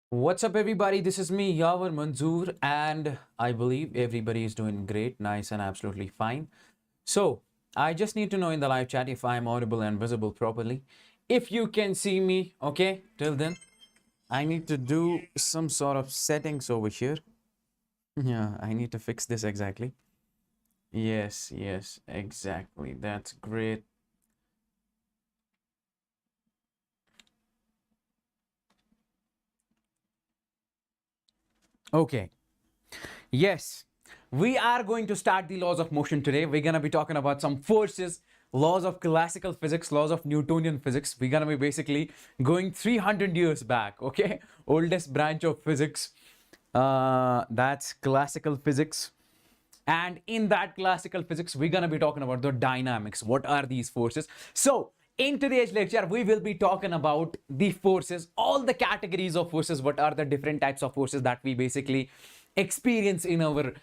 What's up, everybody? This is me, Yawar Manzoor, and I believe everybody is doing great, nice, and absolutely fine. So, I just need to know in the live chat if I'm audible and visible properly. If you can see me, okay, till then, I need to do some sort of settings over here. Yeah, I need to fix this exactly. Yes, exactly. That's great. Okay. Yes, we are going to start the laws of motion today. We're going to be talking about some forces, laws of classical physics, laws of Newtonian physics. We're going to be basically going 300 years back, okay? Oldest branch of physics. That's classical physics. And in that classical physics, we're going to be talking about the dynamics. What are these forces? So, in today's lecture, we will be talking about the forces, all the categories of forces. What are the different types of forces that we basically experience in our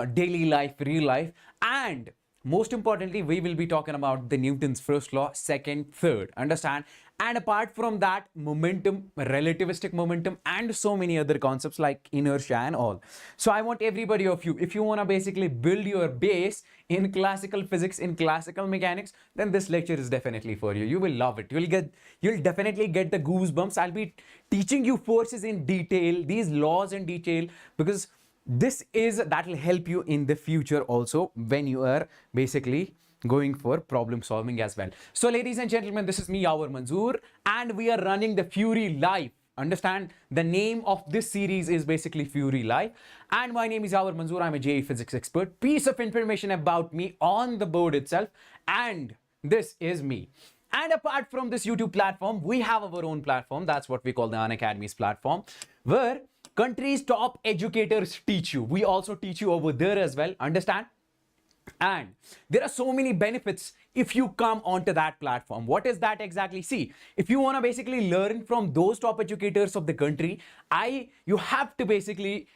daily life, real life. And most importantly, we will be talking about the Newton's first law, second, third. Understand? And apart from that, momentum, relativistic momentum, and so many other concepts like inertia and all. So I want everybody of you, if you want to basically build your base in classical physics, in classical mechanics, then this lecture is definitely for you. You will love it. You'll definitely get the goosebumps. I'll be teaching you forces in detail, these laws in detail, because that will help you in the future also when you are basically going for problem solving as well. So ladies and gentlemen, this is me, Yawar Manzoor, and we are running the Fury Live. Understand, the name of this series is basically Fury Live, and my name is Yawar Manzoor. I'm a JEE physics expert. Piece of information about me on the board itself, and this is me. And apart from this YouTube platform, we have our own platform. That's what we call the Unacademy's platform, where country's top educators teach you. We also teach you over there as well. Understand? And there are so many benefits if you come onto that platform. What is that exactly? See, if you want to basically learn from those top educators of the country, you have to basically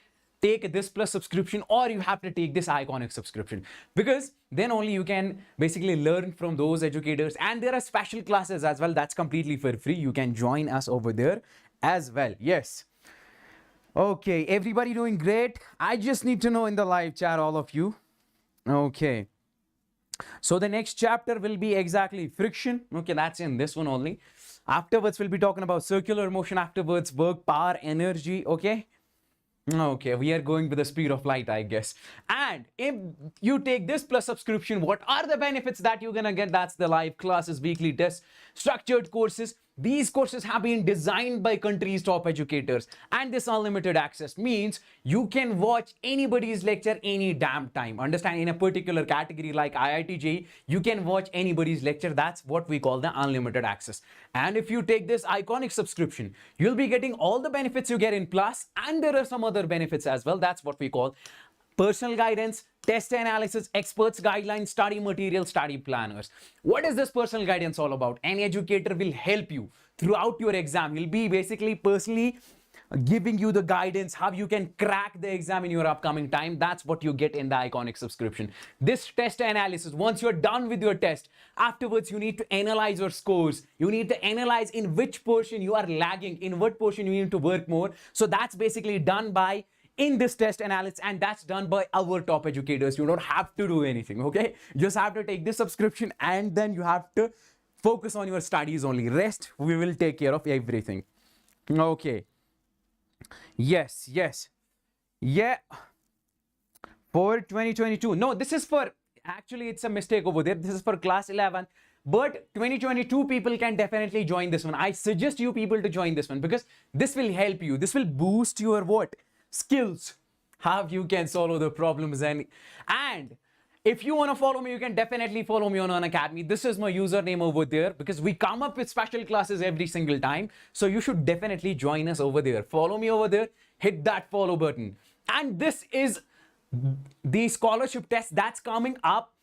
take this plus subscription, or you have to take this iconic subscription, because then only you can basically learn from those educators. And there are special classes as well. That's completely for free. You can join us over there as well. Yes. Okay, everybody doing great? I just need to know in the live chat, all of you. Okay. So the next chapter will be exactly friction. Okay, that's in this one only. Afterwards, we'll be talking about circular motion. Afterwards, work, power, energy. Okay. Okay, we are going with the speed of light, I guess. And if you take this plus subscription, what are the benefits that you're gonna get? That's the live classes, weekly tests, structured courses. These courses have been designed by country's top educators, and this unlimited access means you can watch anybody's lecture any damn time. Understand? In a particular category like IIT JEE, you can watch anybody's lecture. That's what we call the unlimited access. And if you take this iconic subscription, you'll be getting all the benefits you get in Plus, and there are some other benefits as well. That's what we call personal guidance, test analysis, experts guidelines, study material, study planners. What is this personal guidance all about? An educator will help you throughout your exam. He'll be basically personally giving you the guidance how you can crack the exam in your upcoming time. That's what you get in the iconic subscription. This test analysis, once you're done with your test, afterwards you need to analyze your scores. You need to analyze in which portion you are lagging, in what portion you need to work more. So that's basically done by in this test analysis, and that's done by our top educators. You don't have to do anything, okay? You just have to take this subscription, and then you have to focus on your studies only. Rest, we will take care of everything. Okay. Yes. Yeah. For 2022. No, this is for, actually, it's a mistake over there. This is for class 11. But 2022 people can definitely join this one. I suggest you people to join this one, because this will help you. This will boost your what? Skills, how you can solve the problems. And if you want to follow me, you can definitely follow me on Unacademy. This is my username over there, because we come up with special classes every single time. So you should definitely join us over there. Follow me over there, hit that follow button. And this is the scholarship test that's coming up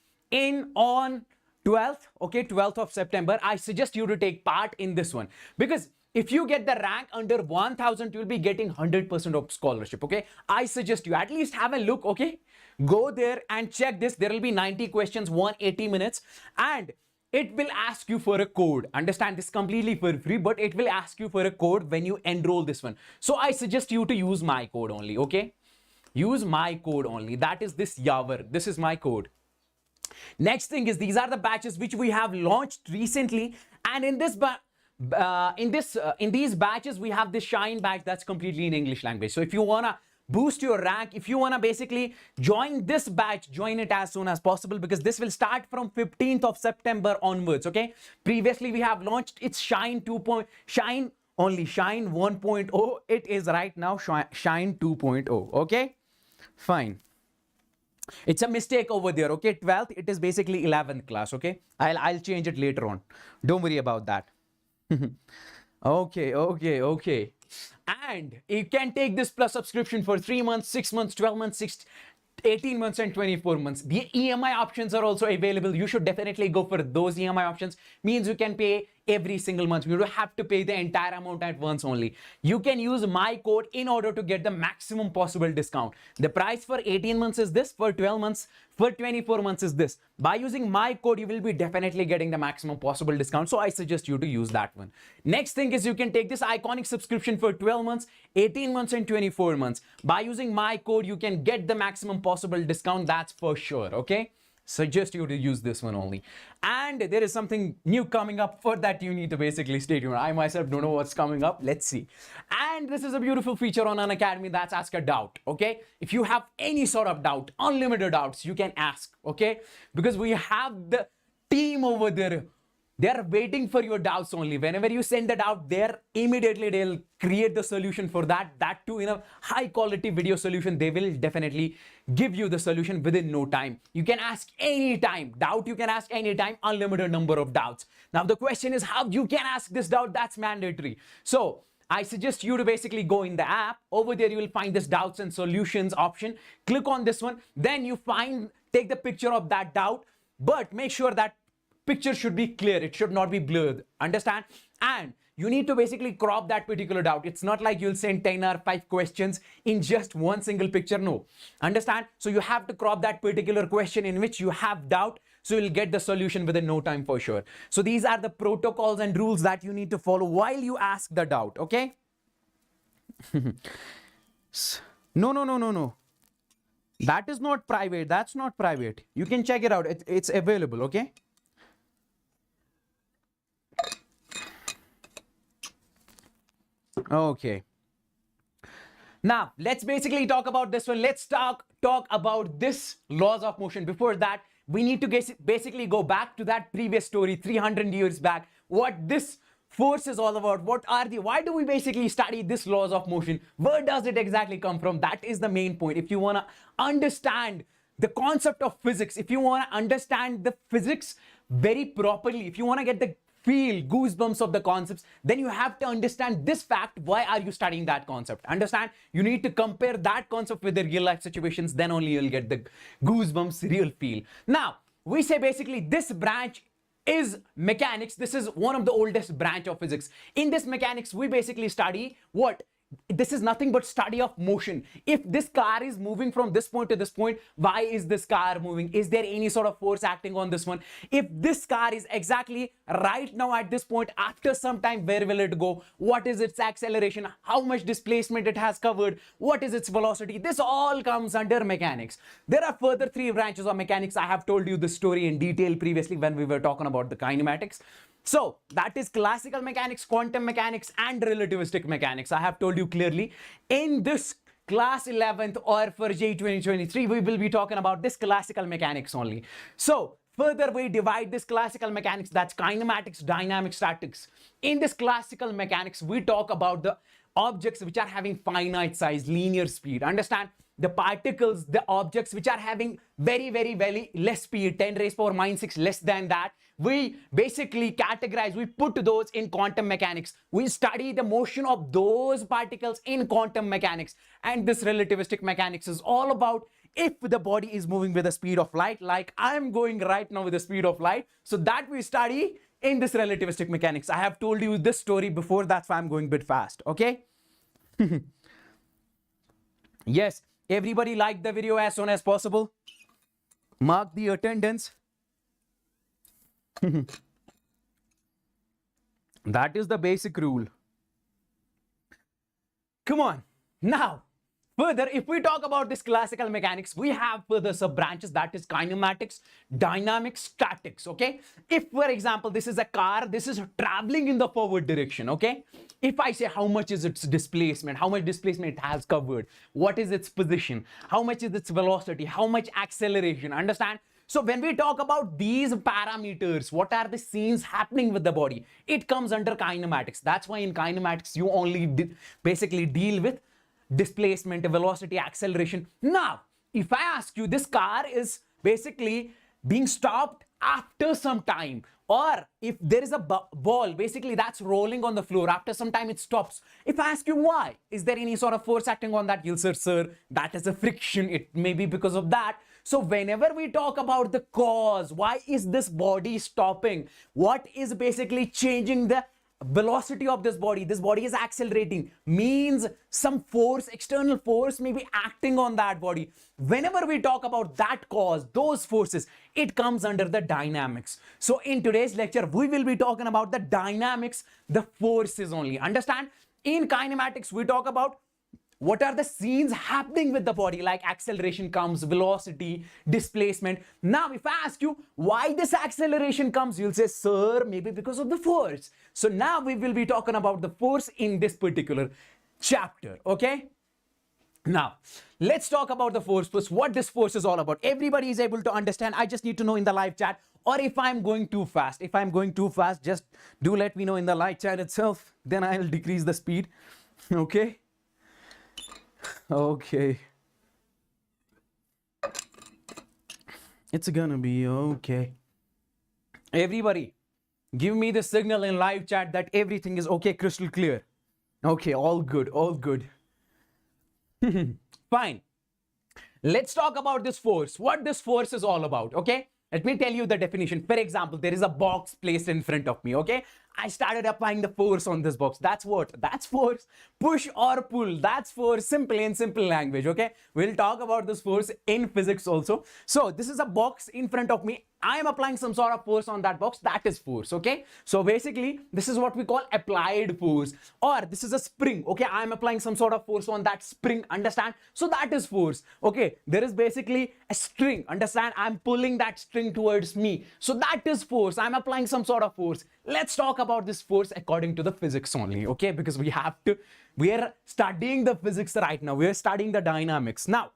on 12th, okay, 12th of September. I suggest you to take part in this one, because if you get the rank under 1000, you'll be getting 100% of scholarship, okay? I suggest you at least have a look, okay? Go there and check this. There will be 90 questions, 180 minutes. And it will ask you for a code. Understand, this completely for free, but it will ask you for a code when you enroll this one. So I suggest you to use my code only, okay? Use my code only. That is this Yawar. This is my code. Next thing is, these are the batches which we have launched recently, and in these batches we have this Shine batch that's completely in English language. So if you wanna boost your rank, if you wanna basically join this batch, join it as soon as possible, because this will start from 15th of September onwards. Okay, previously we have launched its Shine 1.0. It is right now Shine 2.0. Okay, fine. It's a mistake over there. Okay, 12th, it is basically 11th class. Okay, I'll change it later on, don't worry about that. Okay. And you can take this plus subscription for 3 months, 6 months, 12 months, 18 months and 24 months. The EMI options are also available. You should definitely go for those EMI options. Means you can pay every single month. You don't have to pay the entire amount at once only. You can use my code in order to get the maximum possible discount. The price for 18 months is this, for 12 months, for 24 months is this. By using my code, you will be definitely getting the maximum possible discount. So I suggest you to use that one. Next thing is, you can take this Iconic subscription for 12 months, 18 months and 24 months. By using my code, you can get the maximum possible discount. That's for sure. Okay, suggest you to use this one only. And there is something new coming up. For that, you need to basically stay tuned. I myself don't know what's coming up. Let's see. And this is a beautiful feature on Unacademy, that's Ask a Doubt. Okay, if you have any sort of doubt, unlimited doubts, you can ask. Okay, because we have the team over there. They're waiting for your doubts only. Whenever you send the doubt, they'll create the solution for that. That too in a high quality video solution. They will definitely give you the solution within no time. You can ask anytime. Doubt you can ask anytime, unlimited number of doubts. Now the question is how you can ask this doubt. That's mandatory. So I suggest you to basically go in the app. Over there you will find this doubts and solutions option. Click on this one. Then you take the picture of that doubt, but make sure that picture should be clear. It should not be blurred. Understand? And you need to basically crop that particular doubt. It's not like you'll send 10 or 5 questions in just one single picture. No. Understand? So you have to crop that particular question in which you have doubt. So you'll get the solution within no time for sure. So these are the protocols and rules that you need to follow while you ask the doubt. Okay? No. That is not private. That's not private. You can check it out. It's available. Okay? Okay. Now, let's basically talk about this one. Let's talk about this laws of motion. Before that, we need to basically go back to that previous story 300 years back. What this force is all about. Why do we basically study this laws of motion? Where does it exactly come from? That is the main point. If you want to understand the concept of physics, if you want to understand the physics very properly, if you want to get the goosebumps of the concepts, then you have to understand this fact. Why are you studying that concept? Understand? You need to compare that concept with the real life situations, then only you'll get the goosebumps real feel. Now, we say basically this branch is mechanics. This is one of the oldest branch of physics. In this mechanics, we basically study what? This is nothing but study of motion. If this car is moving from this point to this point, why is this car moving? Is there any sort of force acting on this one? If this car is exactly right now at this point, after some time, where will it go? What is its acceleration? How much displacement it has covered? What is its velocity? This all comes under mechanics. There are further 3 branches of mechanics. I have told you this story in detail previously when we were talking about the kinematics. So that is classical mechanics, quantum mechanics and relativistic mechanics. I have told you clearly. In this class 11th or for JEE 2023, we will be talking about this classical mechanics only. So further we divide this classical mechanics, that's kinematics, dynamics, statics. In this classical mechanics, we talk about the objects which are having finite size, linear speed. Understand? The particles, the objects which are having very less speed, 10 raised power minus 6, less than that, we basically categorize, we put those in quantum mechanics. We study the motion of those particles in quantum mechanics. And this relativistic mechanics is all about if the body is moving with the speed of light, like I'm going right now with the speed of light. So that we study in this relativistic mechanics. I have told you this story before, that's why I'm going a bit fast. Okay? Yes. Everybody like the video as soon as possible. Mark the attendance. That is the basic rule. Come on. Now, further, if we talk about this classical mechanics, we have further sub branches, that is kinematics, dynamics, statics. Okay. If, for example, this is a car, this is traveling in the forward direction. Okay. If I say how much is its displacement, how much displacement it has covered, what is its position, how much is its velocity, how much acceleration, understand? So when we talk about these parameters, what are the scenes happening with the body? It comes under kinematics. That's why in kinematics, you only basically deal with displacement, velocity, acceleration. Now, if I ask you, this car is basically being stopped after some time, or if there is a ball basically that's rolling on the floor, after some time it stops. If I ask you why, is there any sort of force acting on that? You'll say, sir, that is a friction. It may be because of that. So whenever we talk about the cause, why is this body stopping? What is basically changing the velocity of this body is accelerating, means some force, external force may be acting on that body. Whenever we talk about that cause, those forces, it comes under the dynamics. So in today's lecture, we will be talking about the dynamics, the forces only. Understand? In kinematics, we talk about what are the scenes happening with the body, like acceleration comes, velocity, displacement. Now, if I ask you why this acceleration comes, you'll say, sir, maybe because of the force. So now we will be talking about the force in this particular chapter, okay? Now, let's talk about the force first, what this force is all about. Everybody is able to understand. I just need to know in the live chat, or if I'm going too fast. If I'm going too fast, just do let me know in the live chat itself. Then I'll decrease the speed, okay? Okay. It's gonna be okay. Everybody, give me the signal in live chat that everything is okay, crystal clear. Okay, all good, all good. Fine. Let's talk about this force. What this force is all about, okay? Let me tell you the definition. For example, there is a box placed in front of me, okay? I started applying the force on this box. That's what? That's force. Push or pull. That's force. Simple in simple language, okay? We'll talk about this force in physics also. So this is a box in front of me. I am applying some sort of force on that box. That is force, okay? So basically, this is what we call applied force. Or this is a spring, okay? I am applying some sort of force on that spring, understand? So that is force, okay? There is basically a string, understand? I'm pulling that string towards me. So that is force. I'm applying some sort of force. Let's talk about this force according to the physics only, okay? Because we are studying the physics right now. We are studying the dynamics. Now,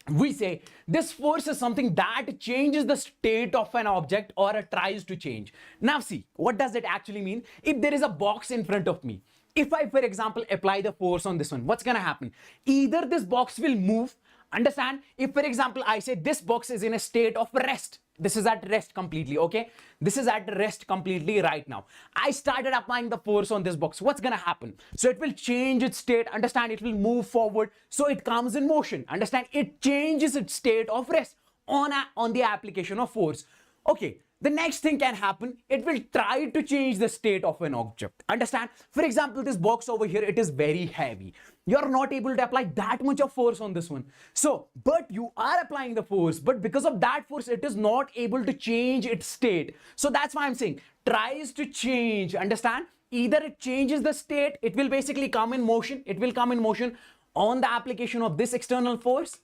we say this force is something that changes the state of an object or tries to change. Now see, what does it actually mean? If there is a box in front of me, if I, for example, apply the force on this one, what's gonna happen? Either this box will move, understand? If, for example, I say this box is in a state of rest, this is at rest completely, okay? This is at rest completely right now. I started applying the force on this box. What's gonna happen? So it will change its state, understand? It will move forward, so it comes in motion, understand? It changes its state of rest on the application of force. Okay, the next thing can happen. It will try to change the state of an object, understand? For example, this box over here, it is very heavy. You're not able to apply that much of force on this one. So, but you are applying the force, but because of that force, it is not able to change its state. So that's why I'm saying, tries to change, understand? Either it changes the state, it will basically come in motion, it will come in motion on the application of this external force,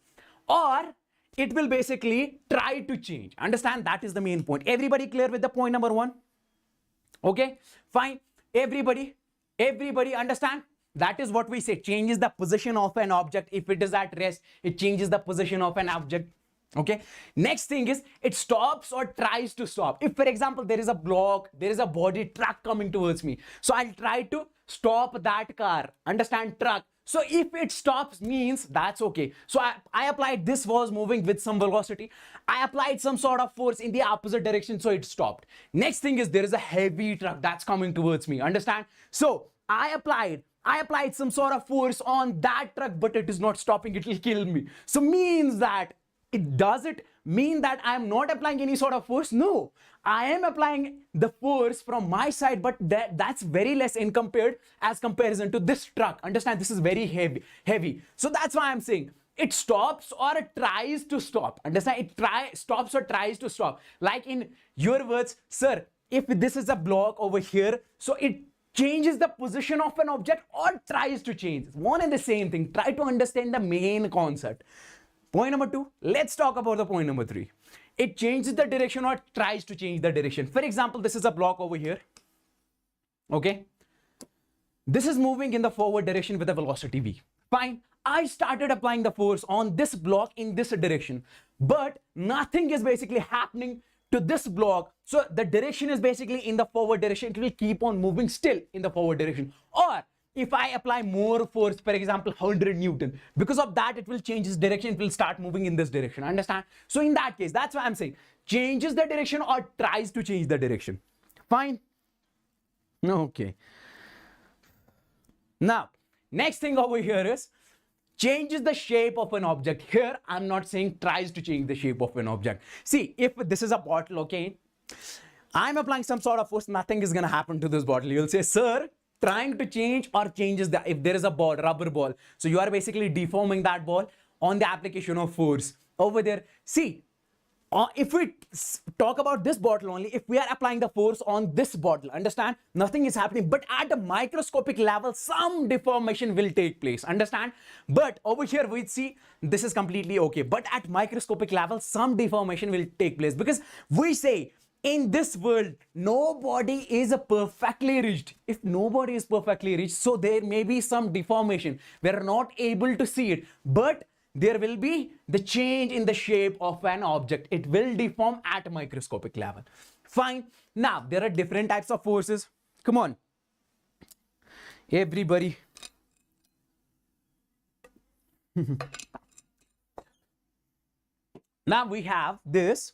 or it will basically try to change. Understand? That is the main point. Everybody clear with the point number one? Okay, fine. Everybody understand? That is what we say, changes the position of an object. If it is at rest, it changes the position of an object. Okay, next thing is it stops or tries to stop. If, for example, there is a block, there is a body truck coming towards me, so I'll try to stop that car, understand, truck. So if it stops, means that's okay. So I applied, this was moving with some velocity. I applied some sort of force in the opposite direction, so it stopped. Next thing is there is a heavy truck that's coming towards me, understand? So I applied some sort of force on that truck, but it is not stopping, it will kill me. So means that, does it mean that I am not applying any sort of force? No, I am applying the force from my side, but that's very less as comparison to this truck. Understand, this is very heavy. So that's why I'm saying it stops or it tries to stop. Understand? It stops or tries to stop. Like in your words, sir, if this is a block over here, so it changes the position of an object or tries to change. One and the same thing. Try to understand the main concept. Point number 2, let's talk about the point number 3. It changes the direction or tries to change the direction. For example, this is a block over here. Okay. This is moving in the forward direction with a velocity v. Fine. I started applying the force on this block in this direction, but nothing is basically happening to this block. So the direction is basically in the forward direction. It will keep on moving still in the forward direction. Or if I apply more force, for example, 100 Newton, because of that, it will change its direction. It will start moving in this direction. Understand? So in that case, that's why I'm saying changes the direction or tries to change the direction. Fine. Okay. Now, next thing over here is changes the shape of an object. Here, I'm not saying tries to change the shape of an object. See, if this is a bottle, okay, I'm applying some sort of force, nothing is going to happen to this bottle. You'll say, sir, trying to change or changes the, if there is a ball, rubber ball, so you are basically deforming that ball on the application of force over there. See, if we talk about this bottle only, if we are applying the force on this bottle, understand, nothing is happening, but at a microscopic level, some deformation will take place, understand? But over here, we see this is completely okay, but at microscopic level, some deformation will take place, because we say in this world, nobody is perfectly reached. If nobody is perfectly reached, so there may be some deformation. We are not able to see it, but there will be the change in the shape of an object. It will deform at a microscopic level. Fine. Now, there are different types of forces. Come on. Everybody. Now we have this.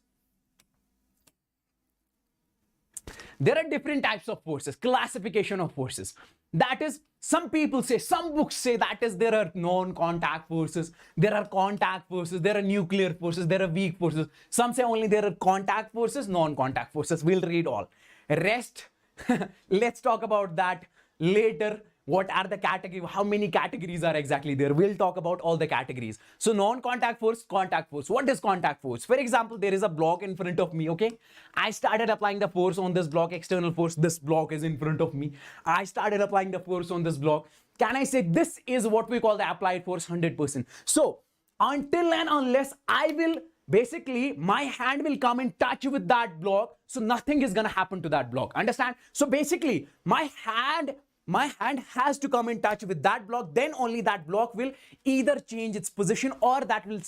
There are different types of forces, classification of forces. That is, some people say, some books say that is, there are non-contact forces, there are contact forces, there are nuclear forces, there are weak forces. Some say only there are contact forces, non-contact forces. We'll read all. Rest, let's talk about that later. What are the categories? How many categories are exactly there? We'll talk about all the categories. So non-contact force, contact force. What is contact force? For example, there is a block in front of me, okay? I started applying the force on this block, external force. This block is in front of me. I started applying the force on this block. Can I say this is what we call the applied force 100%? So until and unless I will basically, my hand will come in touch with that block, so nothing is going to happen to that block. Understand? So basically, my hand has to come in touch with that block, then only that block will either change its position or that will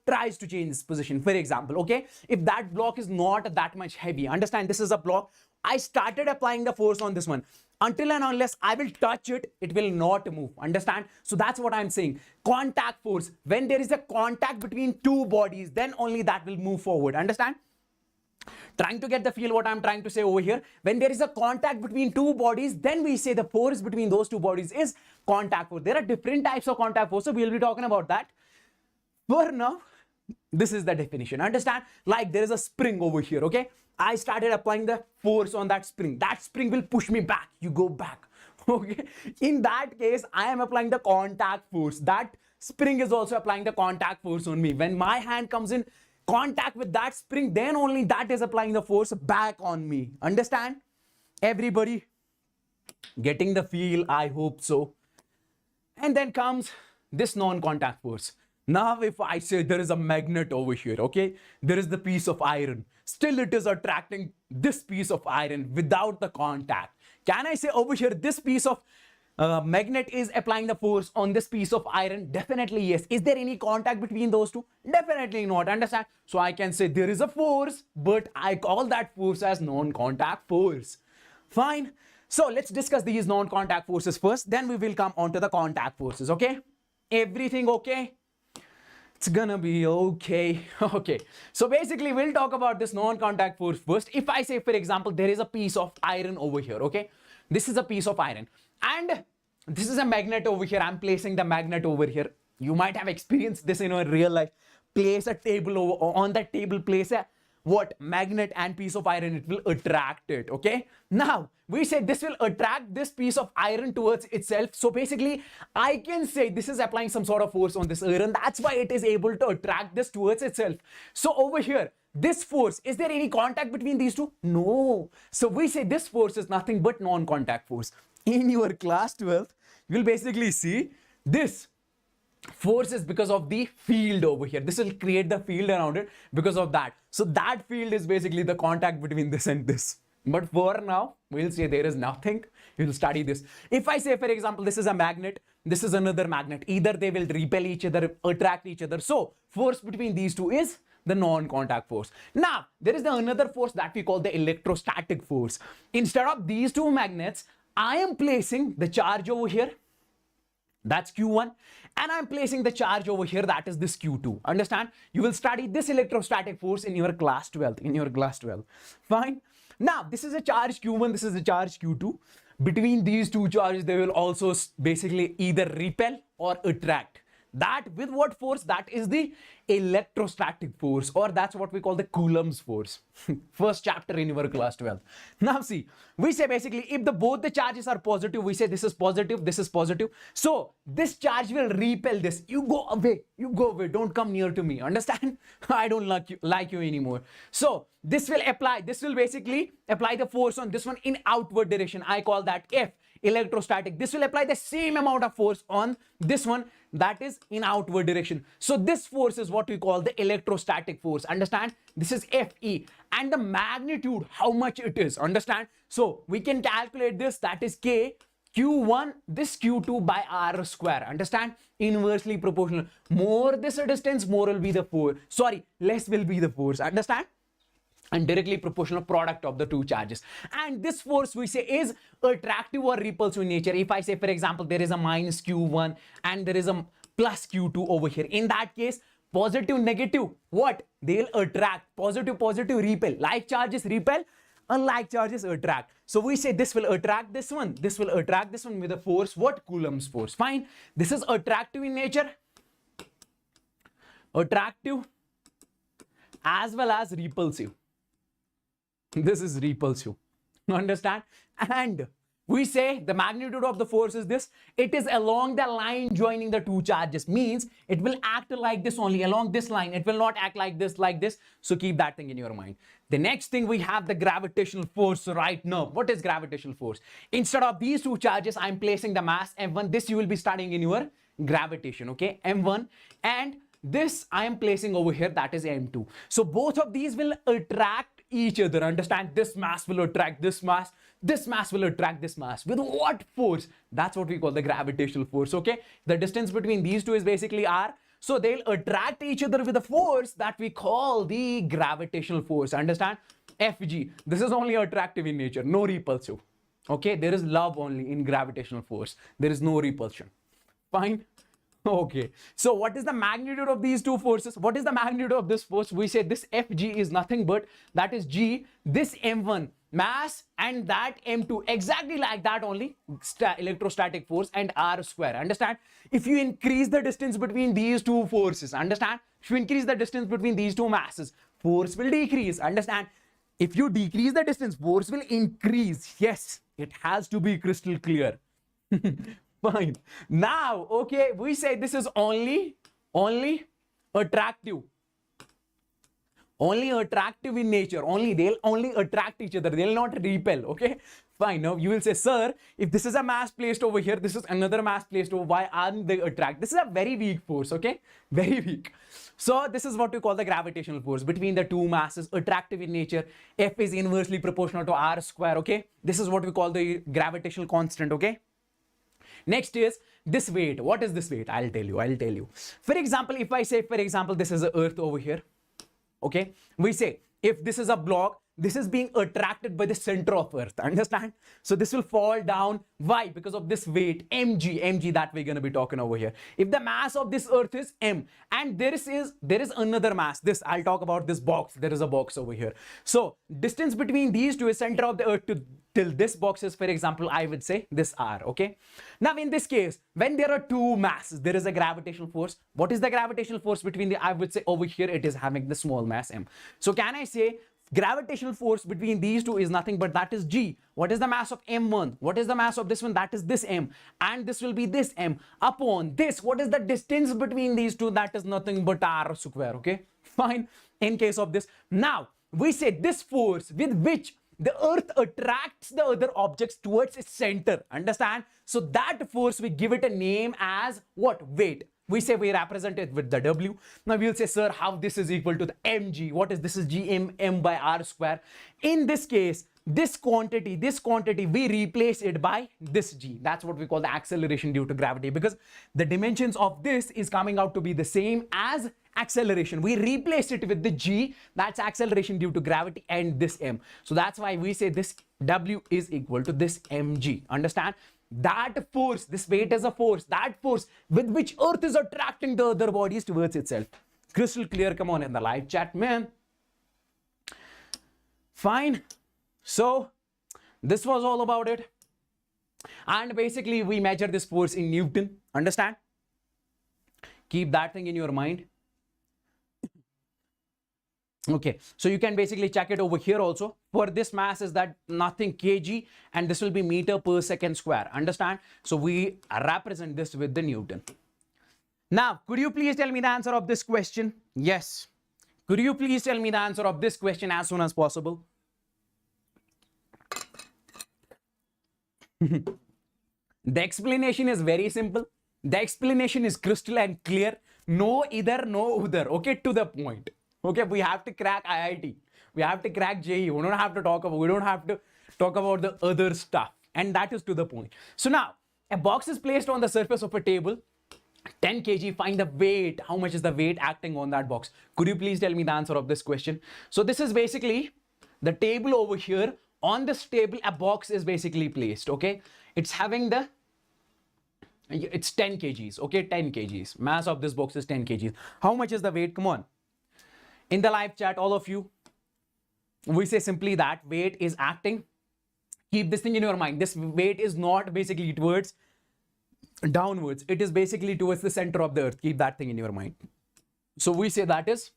tries to change its position. For example, okay, if that block is not that much heavy, understand, this is a block, I started applying the force on this one. Until and unless I will touch it, it will not move. Understand? So that's what I'm saying. Contact force, when there is a contact between two bodies, then only that will move forward. Understand? Trying to get the feel what I'm trying to say over here. When there is a contact between two bodies, then we say the force between those two bodies is contact force. There are different types of contact force, so we'll be talking about that. For now, this is the definition. Understand? Like there is a spring over here, okay? I started applying the force on that spring. That spring will push me back. You go back, okay? In that case, I am applying the contact force. That spring is also applying the contact force on me. When my hand comes in contact with that spring, then only that is applying the force back on me. Understand? Everybody getting the feel? I hope so. And then comes this non-contact force. Now, if I say there is a magnet over here, okay, there is the piece of iron. Still, it is attracting this piece of iron without the contact. Can I say over here, this piece of magnet is applying the force on this piece of iron? Definitely yes. Is there any contact between those two? Definitely not. Understand? So I can say there is a force, but I call that force as non-contact force. Fine. So let's discuss these non-contact forces first. Then we will come on to the contact forces. Okay? Everything okay? It's gonna be okay. Okay. So basically, we'll talk about this non-contact force first. If I say, for example, there is a piece of iron over here. Okay? This is a piece of iron. And this is a magnet over here. I'm placing the magnet over here. You might have experienced this in your real life. Place a table over, on that table, place a what magnet and piece of iron, it will attract it. Okay, now we say this will attract this piece of iron towards itself. So basically I can say this is applying some sort of force on this iron, that's why it is able to attract this towards itself. So over here, this force, is there any contact between these two? No. So we say this force is nothing but non-contact force. In your class 12th, you will basically see this force is because of the field over here. This will create the field around it because of that. So that field is basically the contact between this and this. But for now, we'll say there is nothing. We'll study this. If I say, for example, this is a magnet, this is another magnet, either they will repel each other, attract each other. So force between these two is the non-contact force. Now, there is another force that we call the electrostatic force. Instead of these two magnets, I am placing the charge over here. That's Q1, and I'm placing the charge over here, that is this Q2. Understand? You will study this electrostatic force in your class 12. Fine. Now, this is a charge Q1, this is a charge Q2. Between these two charges, they will also basically either repel or attract. That with what force? That is the electrostatic force, or that's what we call the Coulomb's force. First chapter in your class 12. Now see, we say basically if both the charges are positive, we say this is positive, this is positive. So this charge will repel this. You go away, don't come near to me. Understand? I don't like you anymore. So this will basically apply the force on this one in outward direction. I call that F, electrostatic. This will apply the same amount of force on this one, that is in outward direction. So this force is what we call the electrostatic force. Understand? This is Fe, and the magnitude, how much it is. Understand? So we can calculate this, that is K Q1, this Q2 by R square. Understand? Inversely proportional. More this distance, more will be the force. Sorry, less will be the force. Understand? And directly proportional product of the two charges. And this force we say is attractive or repulsive in nature. If I say, for example, there is a minus Q1 and there is a plus Q2 over here, in that case, positive, negative, what? They'll attract. Positive, repel. Like charges repel, unlike charges attract. So we say this will attract this one, this will attract this one with a force, what? Coulomb's force. Fine. This is attractive in nature. Attractive as well as repulsive. This is repulsive. Understand? And we say the magnitude of the force is this. It is along the line joining the two charges. Means it will act like this only, along this line. It will not act like this, So keep that thing in your mind. The next thing we have the gravitational force right now. What is gravitational force? Instead of these two charges, I'm placing the mass M1. This you will be studying in your gravitation. Okay, M1. And this I am placing over here, that is M2. So both of these will attract each other. Understand? This mass will attract this mass will attract this mass. With what force? That's what we call the gravitational force. Okay, the distance between these two is basically R. So they'll attract each other with a force that we call the gravitational force. Understand? Fg. This is only attractive in nature, no repulsive. Okay, there is love only in gravitational force. There is no repulsion. Fine. Okay, so what is the magnitude of these two forces? What is the magnitude of this force? We say this Fg is nothing but, that is G, this M1 mass and that M2, exactly like that only, electrostatic force, and R square. Understand? If you increase the distance between these two forces, understand? If you increase the distance between these two masses, force will decrease. Understand? If you decrease the distance, force will increase. Yes, it has to be crystal clear. Fine. Now, okay, we say this is only attractive. Only attractive in nature. They'll only attract each other. They'll not repel. Okay. Fine. Now you will say, sir, if this is a mass placed over here, this is another mass placed over, why aren't they attract? This is a very weak force. Okay. Very weak. So this is what we call the gravitational force between the two masses, attractive in nature. F is inversely proportional to R square. Okay. This is what we call the gravitational constant. Okay. Next is this weight. What is this weight? I'll tell you. For example, if I say, for example, this is the earth over here. Okay. We say if this is a block, this is being attracted by the center of earth. Understand? So this will fall down. Why? Because of this weight, mg that we're going to be talking over here. If the mass of this earth is m, and there is another mass, this I'll talk about this box. There is a box over here. So distance between these two is center of the earth to till this box is, for example, I would say this R, okay? Now, in this case, when there are two masses, there is a gravitational force. What is the gravitational force between the, I would say over here, it is having the small mass M. So can I say gravitational force between these two is nothing but that is G. What is the mass of M1? What is the mass of this one? That is this M. And this will be this M upon this. What is the distance between these two? That is nothing but R square, okay? Fine. In case of this. Now, we say this force with which the earth attracts the other objects towards its center. Understand? So that force, we give it a name as what? Weight. We say we represent it with the W. Now we'll say, sir, how this is equal to the mg. What is this? Is gm by r square. In this case, this quantity, we replace it by this g. That's what we call the acceleration due to gravity, because the dimensions of this is coming out to be the same as acceleration. We replace it with the g, that's acceleration due to gravity, and this m. So that's why we say this w is equal to this mg. Understand? That force, this weight is a force, that force with which earth is attracting the other bodies towards itself. Crystal clear? Come on in the live chat, man. Fine. So this was all about it. And basically we measure this force in Newton. Understand? Keep that thing in your mind. Okay, so you can basically check it over here also. For this mass is that nothing kg, and this will be meter per second square. Understand? So we represent this with the Newton. Now, could you please tell me the answer of this question? Yes. Could you please tell me the answer of this question as soon as possible? The explanation is very simple. The explanation is crystal and clear. No either, no other. Okay, to the point. Okay, we have to crack IIT. We have to crack JEE. We don't have to talk about the other stuff. And that is to the point. So now, a box is placed on the surface of a table. 10 kg, find the weight. How much is the weight acting on that box? Could you please tell me the answer of this question? So this is basically the table over here. On this table, a box is basically placed, okay? It's having the, it's 10 kgs, okay? 10 kgs. Mass of this box is 10 kgs. How much is the weight? Come on. In the live chat, all of you, we say simply that weight is acting. Keep this thing in your mind. This weight is not basically towards downwards. It is basically towards the center of the earth. Keep that thing in your mind. So we say that is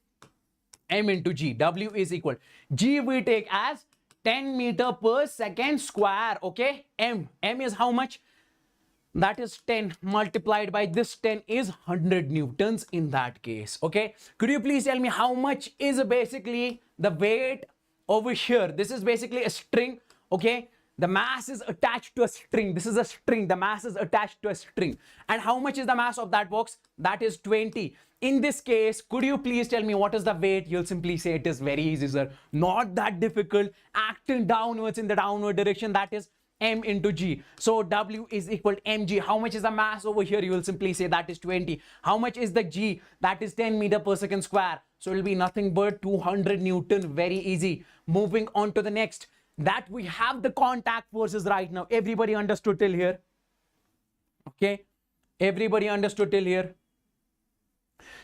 m into g. W is equal. G we take as 10 meter per second square. Okay. M is how much? That is 10 multiplied by this 10 is 100 newtons in that case. Okay. Could you please tell me how much is basically the weight over here? This is basically a string. Okay. The mass is attached to a string. This is a string. The mass is attached to a string. And how much is the mass of that box? That is 20. In this case, could you please tell me what is the weight? You'll simply say it is very easy, sir. Not that difficult. Acting downwards in the downward direction. That is m into g. So w is equal to mg. How much is the mass over here? You will simply say that is 20. How much is the g? That is 10 meter per second square. So it will be nothing but 200 newton. Very easy. Moving on to the next. That we have the contact forces right now. Everybody understood till here? Okay. Everybody understood till here?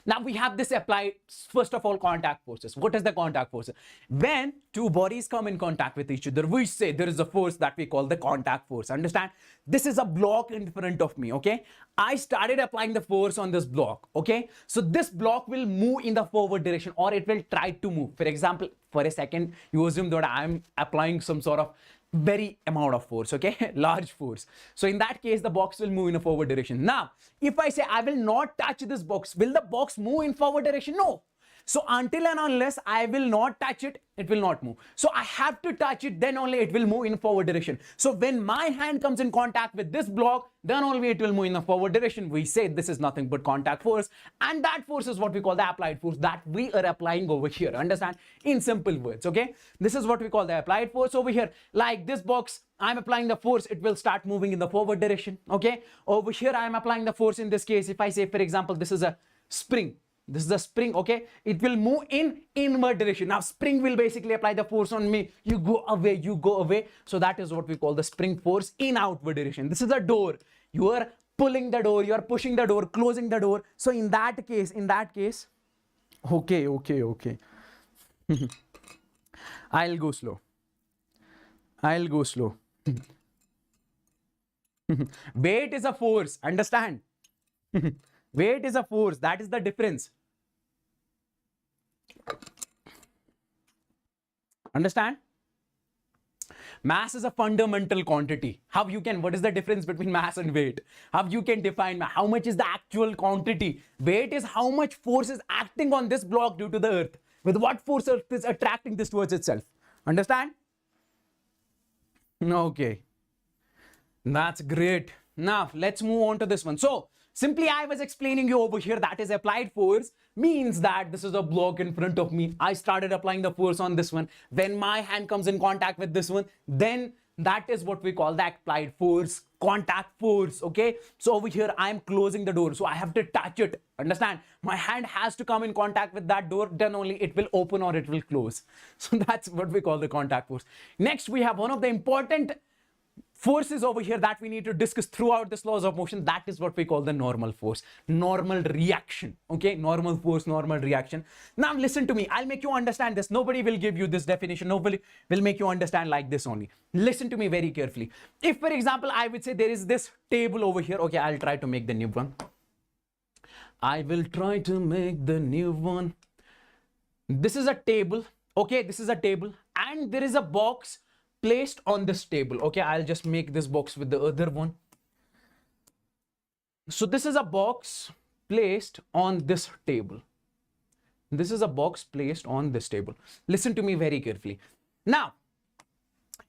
Now we have this applied, first of all, contact forces. What is the contact forces? When two bodies come in contact with each other, we say there is a force that we call the contact force. Understand? This is a block in front of me, okay? I started applying the force on this block, okay? So this block will move in the forward direction, or it will try to move. For example, for a second, you assume that I'm applying some sort of very amount of force, okay? Large force. So in that case, the box will move in a forward direction. Now, if I say I will not touch this box, will the box move in forward direction? No. So until and unless I will not touch it, it will not move. So I have to touch it, then only it will move in forward direction. So when my hand comes in contact with this block, then only it will move in the forward direction. We say this is nothing but contact force. And that force is what we call the applied force that we are applying over here. Understand? In simple words, okay? This is what we call the applied force over here. Like this box, I'm applying the force, it will start moving in the forward direction, okay? Over here, I'm applying the force in this case. If I say, for example, this is a spring. This is the spring, okay? It will move in inward direction. Now, spring will basically apply the force on me. You go away, you go away. So that is what we call the spring force in outward direction. This is a door. You are pulling the door, you are pushing the door, closing the door. So in that case, okay. I'll go slow. Weight is a force, understand? Weight is a force, that is the difference. Understand? Mass is a fundamental quantity. How you can, what is the difference between mass and weight? How you can define how much is the actual quantity? Weight is how much force is acting on this block due to the earth. With what force earth is attracting this towards itself. Understand? Okay. That's great. Now, let's move on to this one. So, simply I was explaining you over here that is applied force means that this is a block in front of me. I started applying the force on this one. When my hand comes in contact with this one, then that is what we call the applied force, contact force, okay? So over here, I am closing the door. So I have to touch it, understand? My hand has to come in contact with that door, then only it will open or it will close. So that's what we call the contact force. Next, we have one of the important forces over here that we need to discuss throughout this laws of motion. That is what we call the normal force, normal reaction. Okay, normal force, normal reaction. Now listen to me, I'll make you understand this. Nobody will give you this definition. Nobody will make you understand like this only. Listen to me very carefully. If for example I would say there is this table over here. Okay, I'll try to make the new one. I will try to make the new one. This is a table. Okay, this is a table and there is a box placed on this table. Okay, I'll just make this box with the other one. So this is a box placed on this table. This is a box placed on this table. Listen to me very carefully. Now,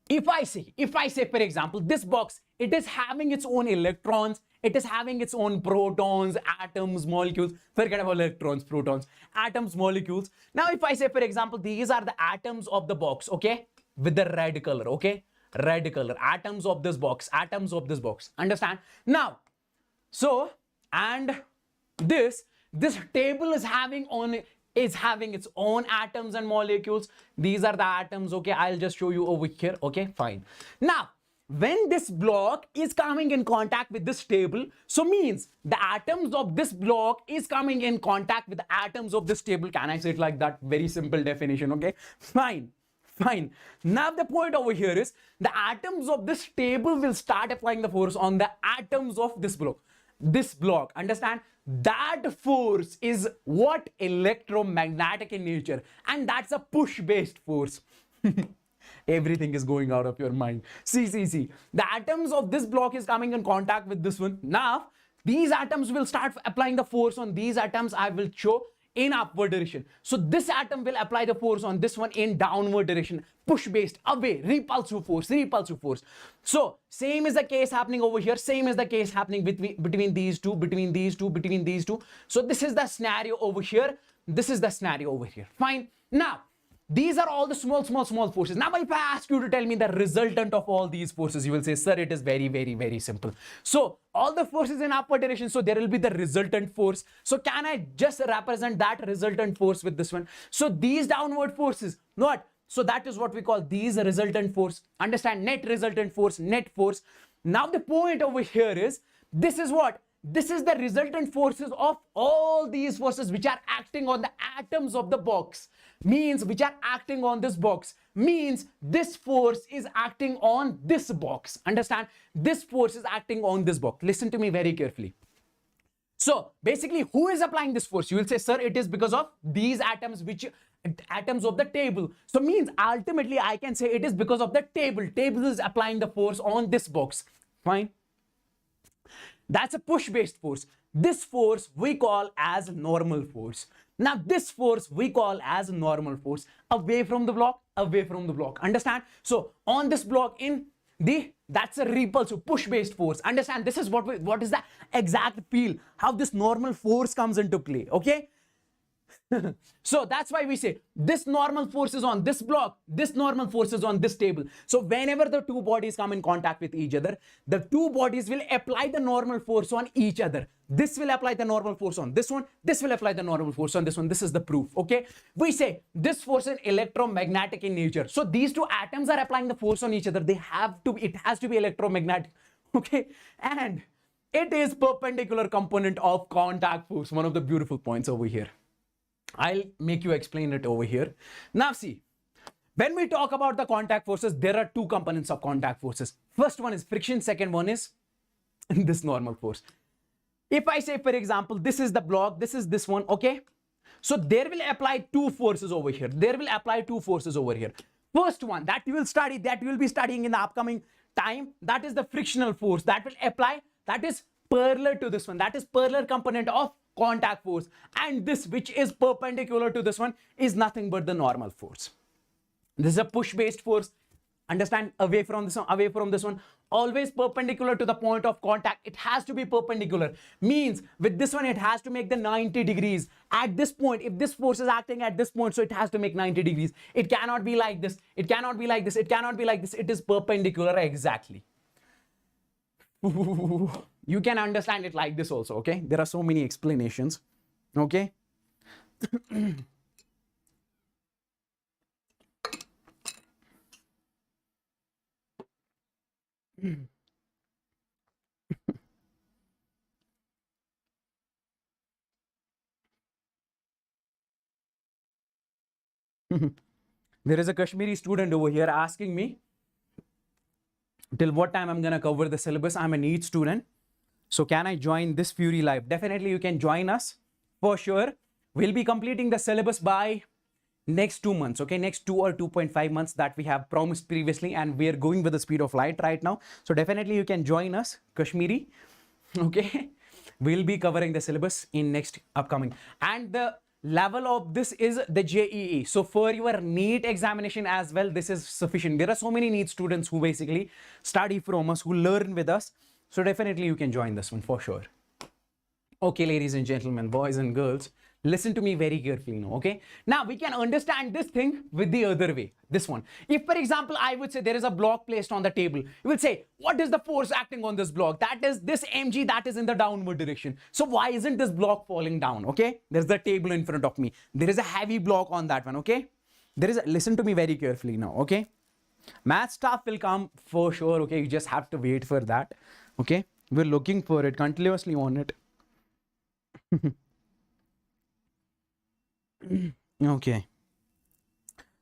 if I say for example, this box, it is having its own electrons, it is having its own protons, atoms, molecules. Forget about electrons, protons, atoms, molecules. Now, if I say, for example, these are the atoms of the box, okay? With the red color, okay? Red color, atoms of this box, understand? Now, so, and this table is having its own atoms and molecules. These are the atoms, okay? I'll just show you over here, okay? Fine. Now, when this block is coming in contact with this table, so means the atoms of this block is coming in contact with the atoms of this table. Can I say it like that? Very simple definition, okay? Fine. Fine. Now the point over here is the atoms of this table will start applying the force on the atoms of this block. This block, understand? That force is what? Electromagnetic in nature, and that's a push-based force. Everything is going out of your mind. See. The atoms of this block is coming in contact with this one. Now, these atoms will start applying the force on these atoms. I will show in upward direction. So this atom will apply the force on this one in downward direction, push based, away, repulsive force. So same is the case happening over here, same is the case happening between these two. So this is the scenario over here, this is the scenario over here. Fine. Now these are all the small forces. Now if I ask you to tell me the resultant of all these forces, you will say, sir, it is very simple. So all the forces in upward direction, so there will be the resultant force. So can I just represent that resultant force with this one? So these downward forces, what? So that is what we call these resultant force. Understand? Net resultant force, net force. Now the point over here is, this is what? This is the resultant forces of all these forces which are acting on the atoms of the box. Means which are acting on this box. Means this force is acting on this box. Understand? This force is acting on this box. Listen to me very carefully. So basically, who is applying this force? You will say, sir, it is because of these atoms, atoms of the table. So means ultimately I can say it is because of the table. Table is applying the force on this box. Fine. That's a push-based force. This force we call as normal force. Now this force we call as normal force away from the block, understand? So on this block that's a repulsive push-based force. Understand? This is what is the exact feel, how this normal force comes into play, okay? So that's why we say this normal force is on this block, this normal force is on this table. So whenever the two bodies come in contact with each other, the two bodies will apply the normal force on each other. This will apply the normal force on this one, this will apply the normal force on this one. This is the proof, okay? We say this force is electromagnetic in nature. So these two atoms are applying the force on each other. It has to be electromagnetic, okay? And it is perpendicular component of contact force. One of the beautiful points over here. I'll make you explain it over here. Now see, When we talk about the contact forces, there are two components of contact forces. First one is friction, second one is this normal force. If I say, for example, this is the block, this is this one, okay? So there will apply two forces over here. There will apply two forces over here. First one that you will study, that you will be studying in the upcoming time, that is the frictional force that will apply, that is parallel to this one, that is parallel component of contact force. And this, which is perpendicular to this one, is nothing but the normal force. This is a push based force. Understand? Away from this one, away from this one, always perpendicular to the point of contact. It has to be perpendicular. Means with this one, it has to make the 90 degrees at this point. If this force is acting at this point, so it has to make 90 degrees. It cannot be like this. It cannot be like this. It cannot be like this. It is perpendicular exactly. You can understand it like this also, okay? There are so many explanations, okay? There is a Kashmiri student over here asking me till what time I'm gonna cover the syllabus. I'm a NEET student, so can I join this Fury Live? Definitely you can join us for sure. We'll be completing the syllabus by next 2 months, okay? Next 2 or 2.5 months that we have promised previously, and we're going with the speed of light right now. So definitely you can join us, Kashmiri, okay? We'll be covering the syllabus in next upcoming. And the level of this is the JEE. So for your NEET examination as well, this is sufficient. There are so many NEET students who basically study from us, who learn with us. So definitely you can join this one for sure. Okay, ladies and gentlemen, boys and girls, listen to me very carefully now, okay? Now we can understand this thing with the other way, this one. If, for example, I would say there is a block placed on the table, you will say, what is the force acting on this block? That is this mg that is in the downward direction. So why isn't this block falling down, okay? There's the table in front of me. There is a heavy block on that one, okay? There is a, listen to me very carefully now, okay? Math stuff will come for sure, okay? You just have to wait for that, okay? We're looking for it, continuously on it. Okay.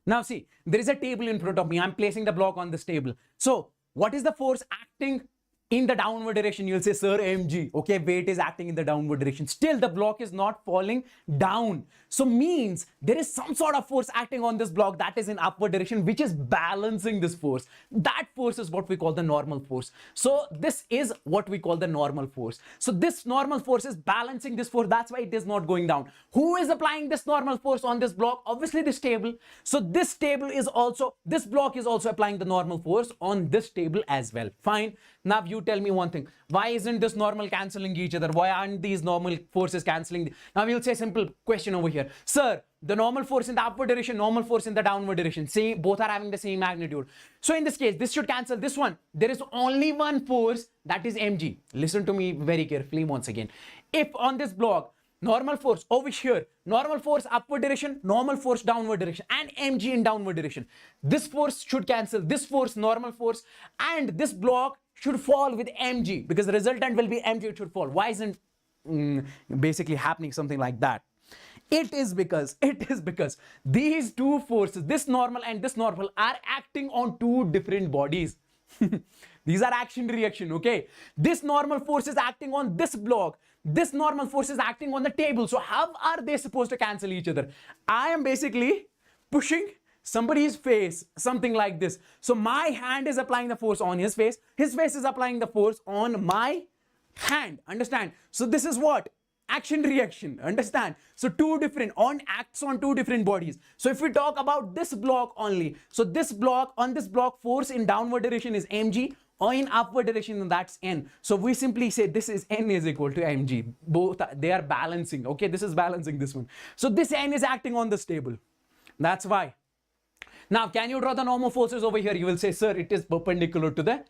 Now see, there is a table in front of me. I'm placing the block on this table. So what is the force acting in the downward direction? You'll say, sir, mg. Okay, weight is acting in the downward direction. Still the block is not falling down. So means there is some sort of force acting on this block that is in upward direction, which is balancing this force. That force is what we call the normal force. So this is what we call the normal force. So this normal force is balancing this force. That's why it is not going down. Who is applying this normal force on this block? Obviously this table. So this table is also, this block is also applying the normal force on this table as well. Fine. Now you tell me one thing. Why isn't this normal cancelling each other? Why aren't these normal forces cancelling? Now we'll say simple question over here. Sir, the normal force in the upward direction, normal force in the downward direction, same, both are having the same magnitude. So in this case, this should cancel this one. There is only one force, that is mg. Listen to me very carefully once again. If on this block, normal force over here, normal force upward direction, normal force downward direction, and mg in downward direction, this force should cancel this force, normal force, and this block should fall with mg, because the resultant will be mg, it should fall. Why isn't basically happening something like that? It is because these two forces, this normal and this normal, are acting on two different bodies. These are action reaction, okay? This normal force is acting on this block. This normal force is acting on the table. So how are they supposed to cancel each other? I am basically pushing somebody's face, something like this. So my hand is applying the force on his face is applying the force on my hand. Understand? So this is what? Action reaction. Understand? So two different acts on two different bodies. So if we talk about this block only, so this block, on this block, force in downward direction is mg, or in upward direction, that's n. So we simply say this is n is equal to mg. Both they are balancing. Okay, this is balancing this one. So this n is acting on this table. That's why. Now, can you draw the normal forces over here? You will say, sir, it is perpendicular to the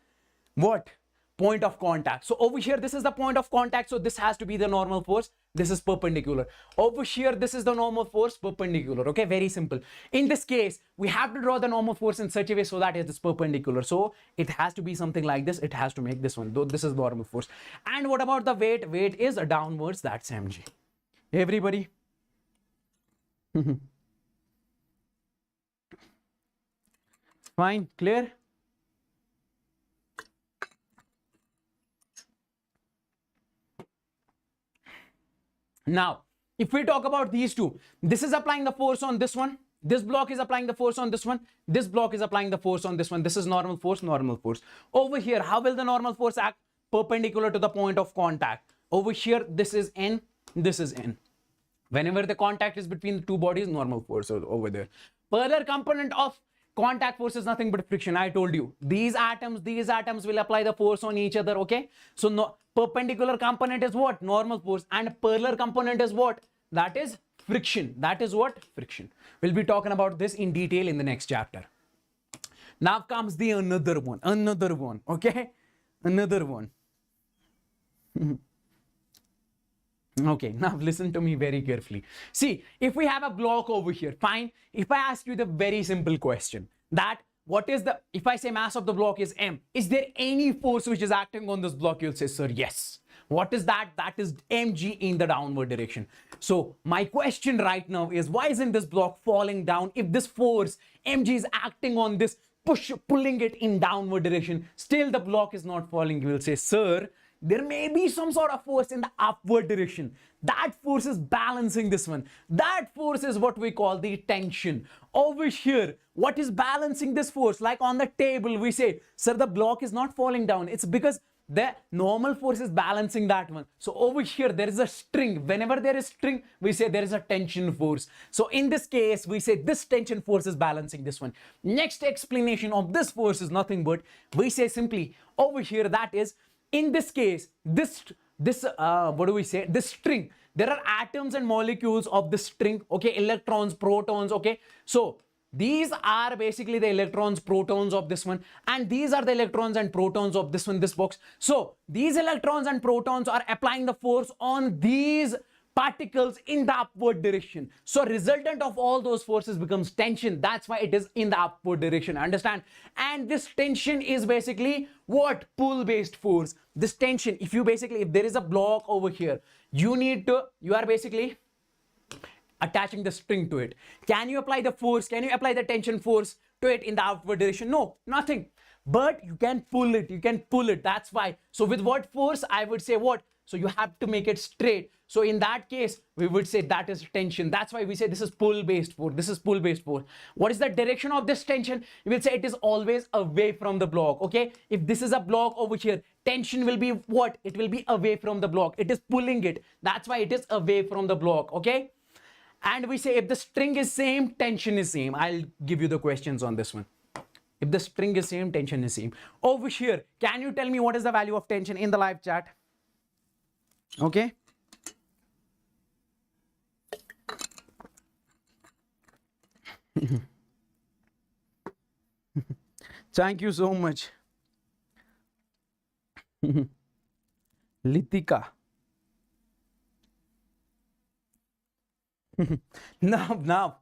what? Point of contact. So over here, this is the point of contact. So this has to be the normal force. This is perpendicular. Over here, this is the normal force, perpendicular. Okay, very simple. In this case, we have to draw the normal force in such a way so that it is perpendicular. So it has to be something like this. It has to make this one. Though this is normal force. And what about the weight? Weight is downwards. That's mg. Everybody. Fine, clear? Now, if we talk about these two, this is applying the force on this one. This block is applying the force on this one. This block is applying the force on this one. This is normal force, normal force. Over here, how will the normal force act? Perpendicular to the point of contact. Over here, this is N, this is N. Whenever the contact is between the two bodies, normal force over there. Further component of contact force is nothing but friction. I told you, these atoms will apply the force on each other, okay? So no, perpendicular component is what? Normal force. And parallel component is what? That is friction. That is what? Friction. We'll be talking about this in detail in the next chapter. Now comes the another one, okay? Another one. Okay, now listen to me very carefully. See, if we have a block over here, fine. If I ask you the very simple question that what is the, if I say mass of the block is M, is there any force which is acting on this block? You'll say, sir, yes. What is that? That is mg in the downward direction. So my question right now is, why isn't this block falling down? If this force mg is acting on this, pulling it in downward direction, still the block is not falling. You will say, sir, there may be some sort of force in the upward direction. That force is balancing this one. That force is what we call the tension. Over here, what is balancing this force? Like on the table, we say, sir, the block is not falling down. It's because the normal force is balancing that one. So over here, there is a string. Whenever there is string, we say there is a tension force. So in this case, we say this tension force is balancing this one. Next explanation of this force is nothing but, we say simply over here, that is, in this case, this string, there are atoms and molecules of this string, okay, electrons, protons, okay. So these are basically the electrons, protons of this one, and these are the electrons and protons of this one, this box. So these electrons and protons are applying the force on these particles in the upward direction. So resultant of all those forces becomes tension. That's why it is in the upward direction. Understand? And this tension is basically what? Pull based force. This tension, if there is a block over here, you are basically attaching the string to it. Can you apply the force? Can you apply the tension force to it in the outward direction? No, nothing. But you can pull it. You can pull it. That's why. So with what force? I would say what? So you have to make it straight. So in that case, we would say that is tension. That's why we say this is pull-based force. This is pull-based force. What is the direction of this tension? We will say it is always away from the block. Okay. If this is a block over here, tension will be what? It will be away from the block. It is pulling it. That's why it is away from the block. Okay. And we say if the string is same, tension is same. I'll give you the questions on this one. If the string is same, tension is same. Over here, can you tell me what is the value of tension in the live chat? Okay. Thank you so much. Litika. Now,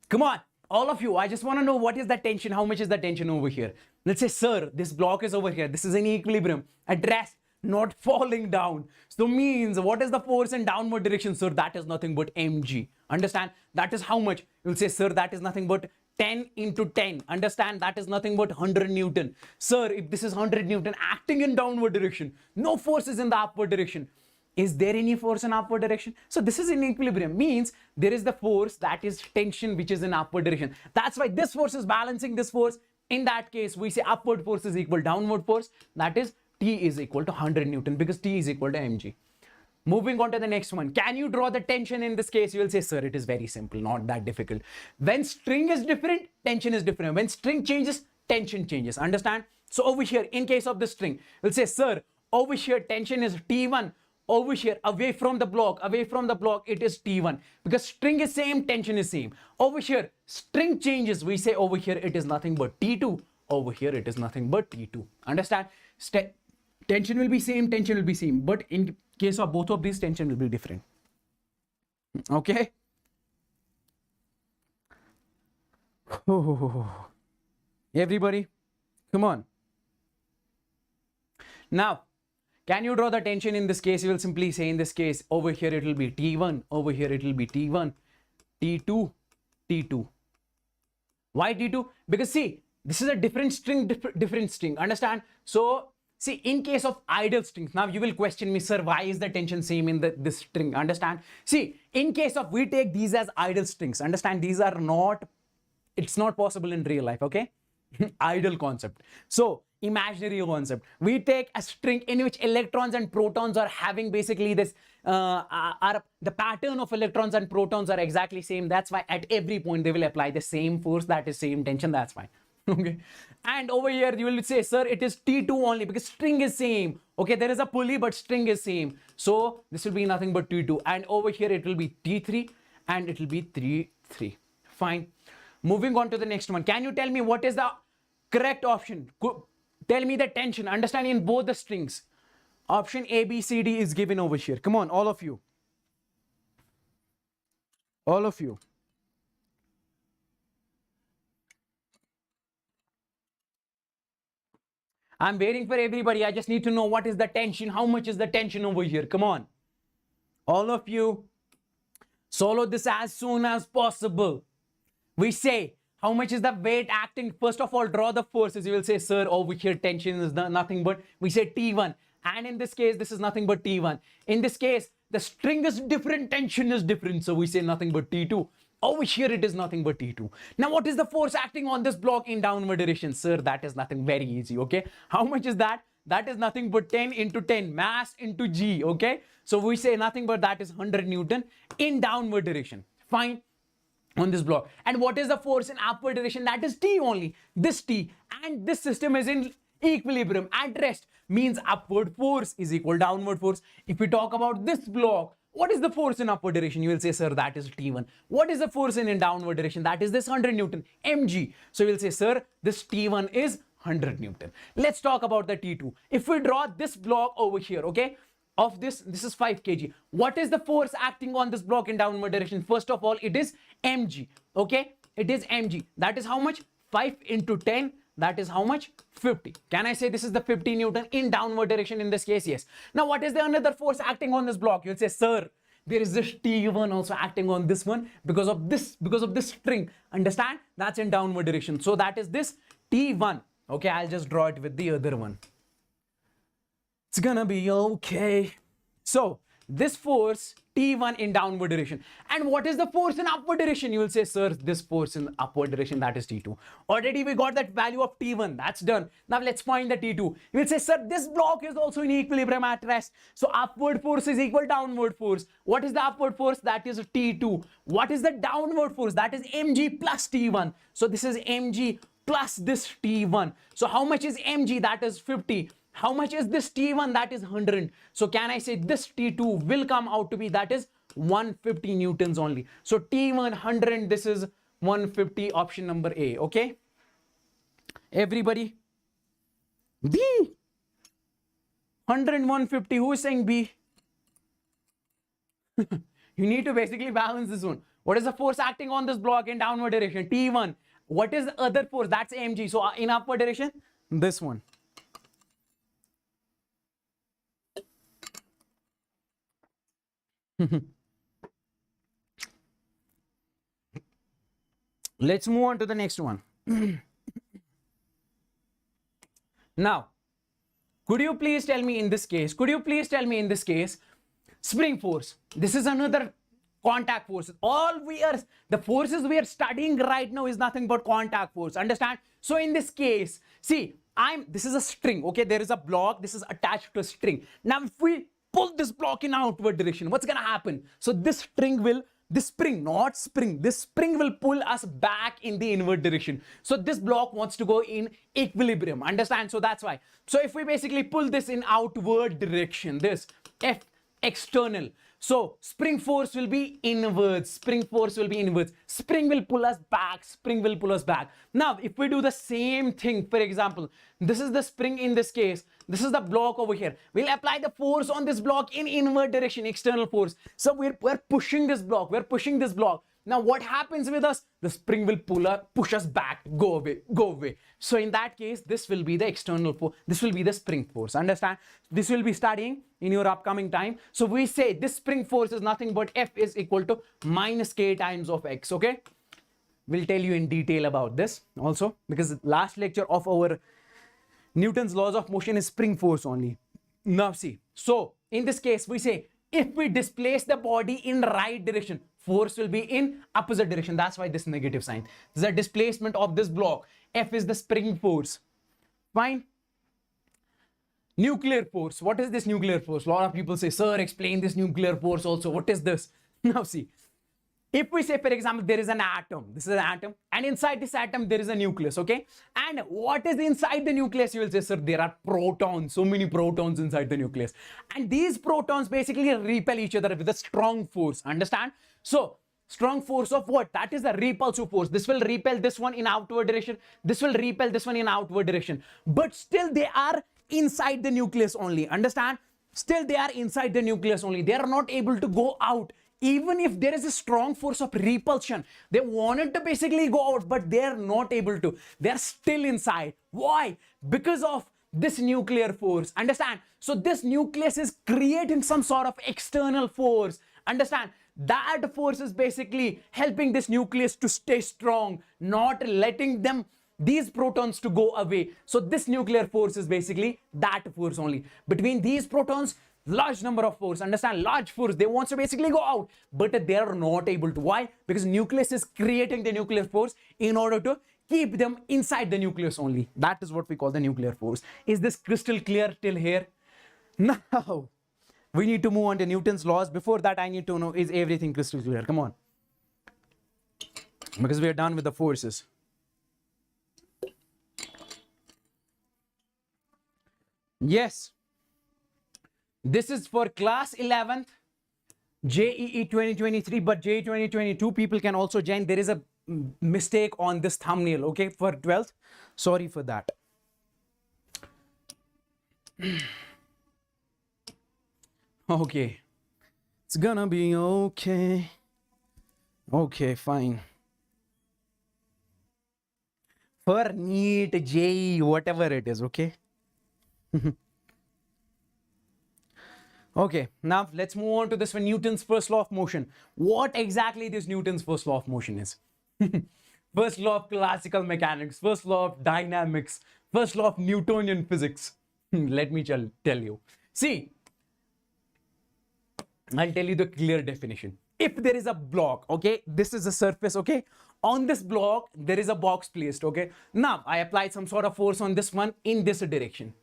come on, all of you, I just want to know what is the tension, how much is the tension over here. Let's say, sir, this block is over here. This is in equilibrium, at rest, not falling down. So means, what is the force in downward direction? Sir, that is nothing but mg. Understand? That is how much? You'll say, sir, that is nothing but 10 into 10. Understand? That is nothing but 100 Newton. Sir, if this is 100 Newton acting in downward direction, no force is in the upward direction. Is there any force in upward direction? So this is in equilibrium, means there is the force, that is tension, which is in upward direction. That's why this force is balancing this force. In that case, we say upward force is equal to downward force. That is T is equal to 100 Newton because T is equal to mg. Moving on to the next one. Can you draw the tension in this case? You will say, sir, it is very simple, not that difficult. When string is different, tension is different. When string changes, tension changes. Understand? So over here, in case of the string, we'll say, sir, over here, tension is T1. Over here, away from the block, it is T1. Because string is same, tension is same. Over here, string changes. We say over here, it is nothing but T2. Over here, it is nothing but T2. Understand? Tension will be same, tension will be same. But in case of both of these, tension will be different. Okay? Everybody, come on. Now, can you draw the tension in this case? You will simply say in this case, over here it will be T1, over here it will be T1, T2, T2. Why T2? Because see, This is a different string, different string. Understand? So see, in case of idle strings, now you will question me, sir, why is the tension same in this string? Understand? See, in case of, we take these as idle strings. Understand? These are not, it's not possible in real life. Okay. Idle concept. So imaginary concept. We take a string in which electrons and protons are having basically this, the pattern of electrons and protons are exactly same. That's why at every point they will apply the same force, that is same tension. That's fine. Okay. And over here you will say, sir, it is T2 only because string is same. Okay. There is a pulley, but string is same. So this will be nothing but T2. And over here it will be T3 and it will be 3. Fine. Moving on to the next one. Can you tell me what is the correct option? Tell me the tension. Understand in both the strings. Option A, B, C, D is given over here. Come on, all of you. All of you. I'm waiting for everybody. I just need to know what is the tension. How much is the tension over here? Come on. All of you. Solve this as soon as possible. We say, how much is the weight acting? First of all, draw the forces. You will say, sir, over here tension is nothing but, we say T1. And in this case, this is nothing but T1. In this case, the string is different, tension is different. So we say nothing but T2. Over here, it is nothing but T2. Now, what is the force acting on this block in downward direction? Sir, that is nothing, very easy, okay? How much is that? That is nothing but 10 into 10, mass into G, okay? So we say nothing but that is 100 Newton in downward direction. Fine. On this block. And what is the force in upward direction? That is T only. This T. And this system is in equilibrium. At rest means upward force is equal downward force. If we talk about this block, what is the force in upward direction? You will say, sir, that is T1. What is the force in downward direction? That is this 100 Newton, mg. So you will say, sir, this T1 is 100 Newton. Let's talk about the T2. If we draw this block over here, okay, of this is 5 kg. What is the force acting on this block in downward direction? First of all, it is mg, okay? It is mg. That is how much? 5 into 10. That is how much? 50. Can I say this is the 50 Newton in downward direction in this case? Yes. Now, what is the another force acting on this block? You'll say, sir, there is this T1 also acting on this one because of this string. Understand? That's in downward direction. So that is this T1. Okay, I'll just draw it with the other one. It's gonna be okay. So this force T1 in downward direction. And what is the force in upward direction? You will say, sir, this force in upward direction, that is T2. Already we got that value of T1. That's done. Now let's find the T2. You will say, sir, this block is also in equilibrium at rest. So upward force is equal downward force. What is the upward force? That is T2. What is the downward force? That is mg plus T1. So this is mg plus this T1. So how much is mg? That is 50. How much is this T1? That is 100. So can I say this T2 will come out to be, that is 150 Newtons only. So T1 100, this is 150, option number A, okay? Everybody? B. 100 and 150, who is saying B? You need to basically balance this one. What is the force acting on this block in downward direction? T1. What is the other force? That's mg. So in upward direction, this one. Let's move on to the next one. Now, could you please tell me in this case, spring force. This is another contact force. The forces we are studying right now is nothing but contact force. Understand? So in this case, see, this is a string. Okay, there is a block. This is attached to a string. Now, if we pull this block in outward direction, what's gonna happen? So this spring will pull us back in the inward direction. So this block wants to go in equilibrium. Understand? So that's why. So if we basically pull this in outward direction, this F external. So spring force will be inwards. Spring will pull us back. Now, if we do the same thing, for example, this is the spring in this case. This is the block over here. We'll apply the force on this block in inward direction, external force. So we're pushing this block. Now, what happens with us? The spring will push us back, go away. So in that case, this will be the external force. This will be the spring force. Understand? This will be studying in your upcoming time. So we say this spring force is nothing but F is equal to minus K times of X. Okay? will tell you in detail about this also, because last lecture of our Newton's laws of motion is spring force only. Now see, so in this case we say if we displace the body in right direction, force will be in opposite direction. That's why this negative sign. This is a displacement of this block. F is the spring force. Fine. Nuclear force. What is this nuclear force? A lot of people say, sir, explain this nuclear force also. What is this? Now see, if we say, for example, there is an atom, this is an atom, and inside this atom there is a nucleus, okay? And what is inside the nucleus? You will say, sir, there are protons, so many protons inside the nucleus. And these protons basically repel each other with a strong force, understand? So, strong force of what? That is the repulsive force. This will repel this one in outward direction. This will repel this one in outward direction. But still they are inside the nucleus only, understand? Still they are inside the nucleus only. They are not able to go out. Even if there is a strong force of repulsion, they wanted to basically go out, but they are not able to. They are still inside. Why? Because of this nuclear force. Understand? So this nucleus is creating some sort of external force. Understand? That force is basically helping this nucleus to stay strong, not letting them, these protons, to go away. So this nuclear force is basically that force only. Between these protons, large number of force, understand, large force, they want to basically go out, but they are not able to. Why? Because nucleus is creating the nuclear force in order to keep them inside the nucleus only. That is what we call the nuclear force. Is this crystal clear till here? Now we need to move on to Newton's laws. Before that, I need to know, is everything crystal clear? Come on, because we are done with the forces. Yes, this is for class 11th JEE 2023, but JEE 2022 people can also join. There is a mistake on this thumbnail, okay, for 12th. Sorry for that. Okay, it's gonna be okay. Okay, fine. For NEET, JEE, whatever it is, okay. Okay, now let's move on to this one, Newton's first law of motion. What exactly this Newton's first law of motion is? First law of classical mechanics, first law of dynamics, first law of Newtonian physics. Let me tell you. See, I'll tell you the clear definition. If there is a block, okay, this is a surface, okay, on this block there is a box placed, okay. Now I applied some sort of force on this one in this direction.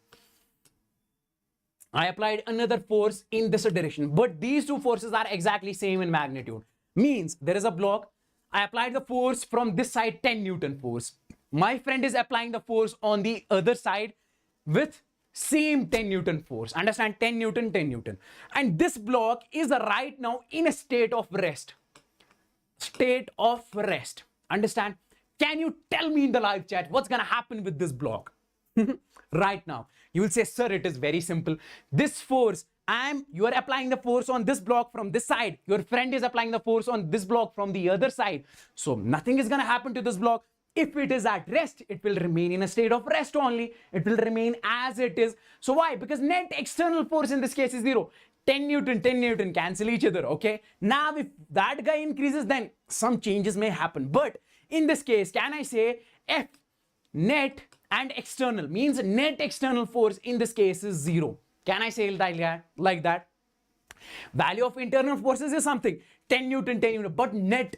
I applied another force in this direction, but these two forces are exactly same in magnitude. Means there is a block, I applied the force from this side, 10 Newton force. My friend is applying the force on the other side with same 10 Newton force. Understand? 10 Newton, 10 Newton. And this block is right now in a state of rest. State of rest. Understand? Can you tell me in the live chat what's gonna happen with this block? Right now, you will say, sir, it is very simple. This force, you are applying the force on this block from this side. Your friend is applying the force on this block from the other side. So nothing is going to happen to this block. If it is at rest, it will remain in a state of rest only. It will remain as it is. So why? Because net external force in this case is 0. 10 Newton cancel each other, okay? Now, if that guy increases, then some changes may happen. But in this case, can I say F net and external means net external force in this case is 0. Can I say it like that? Value of internal forces is something 10 Newton, but net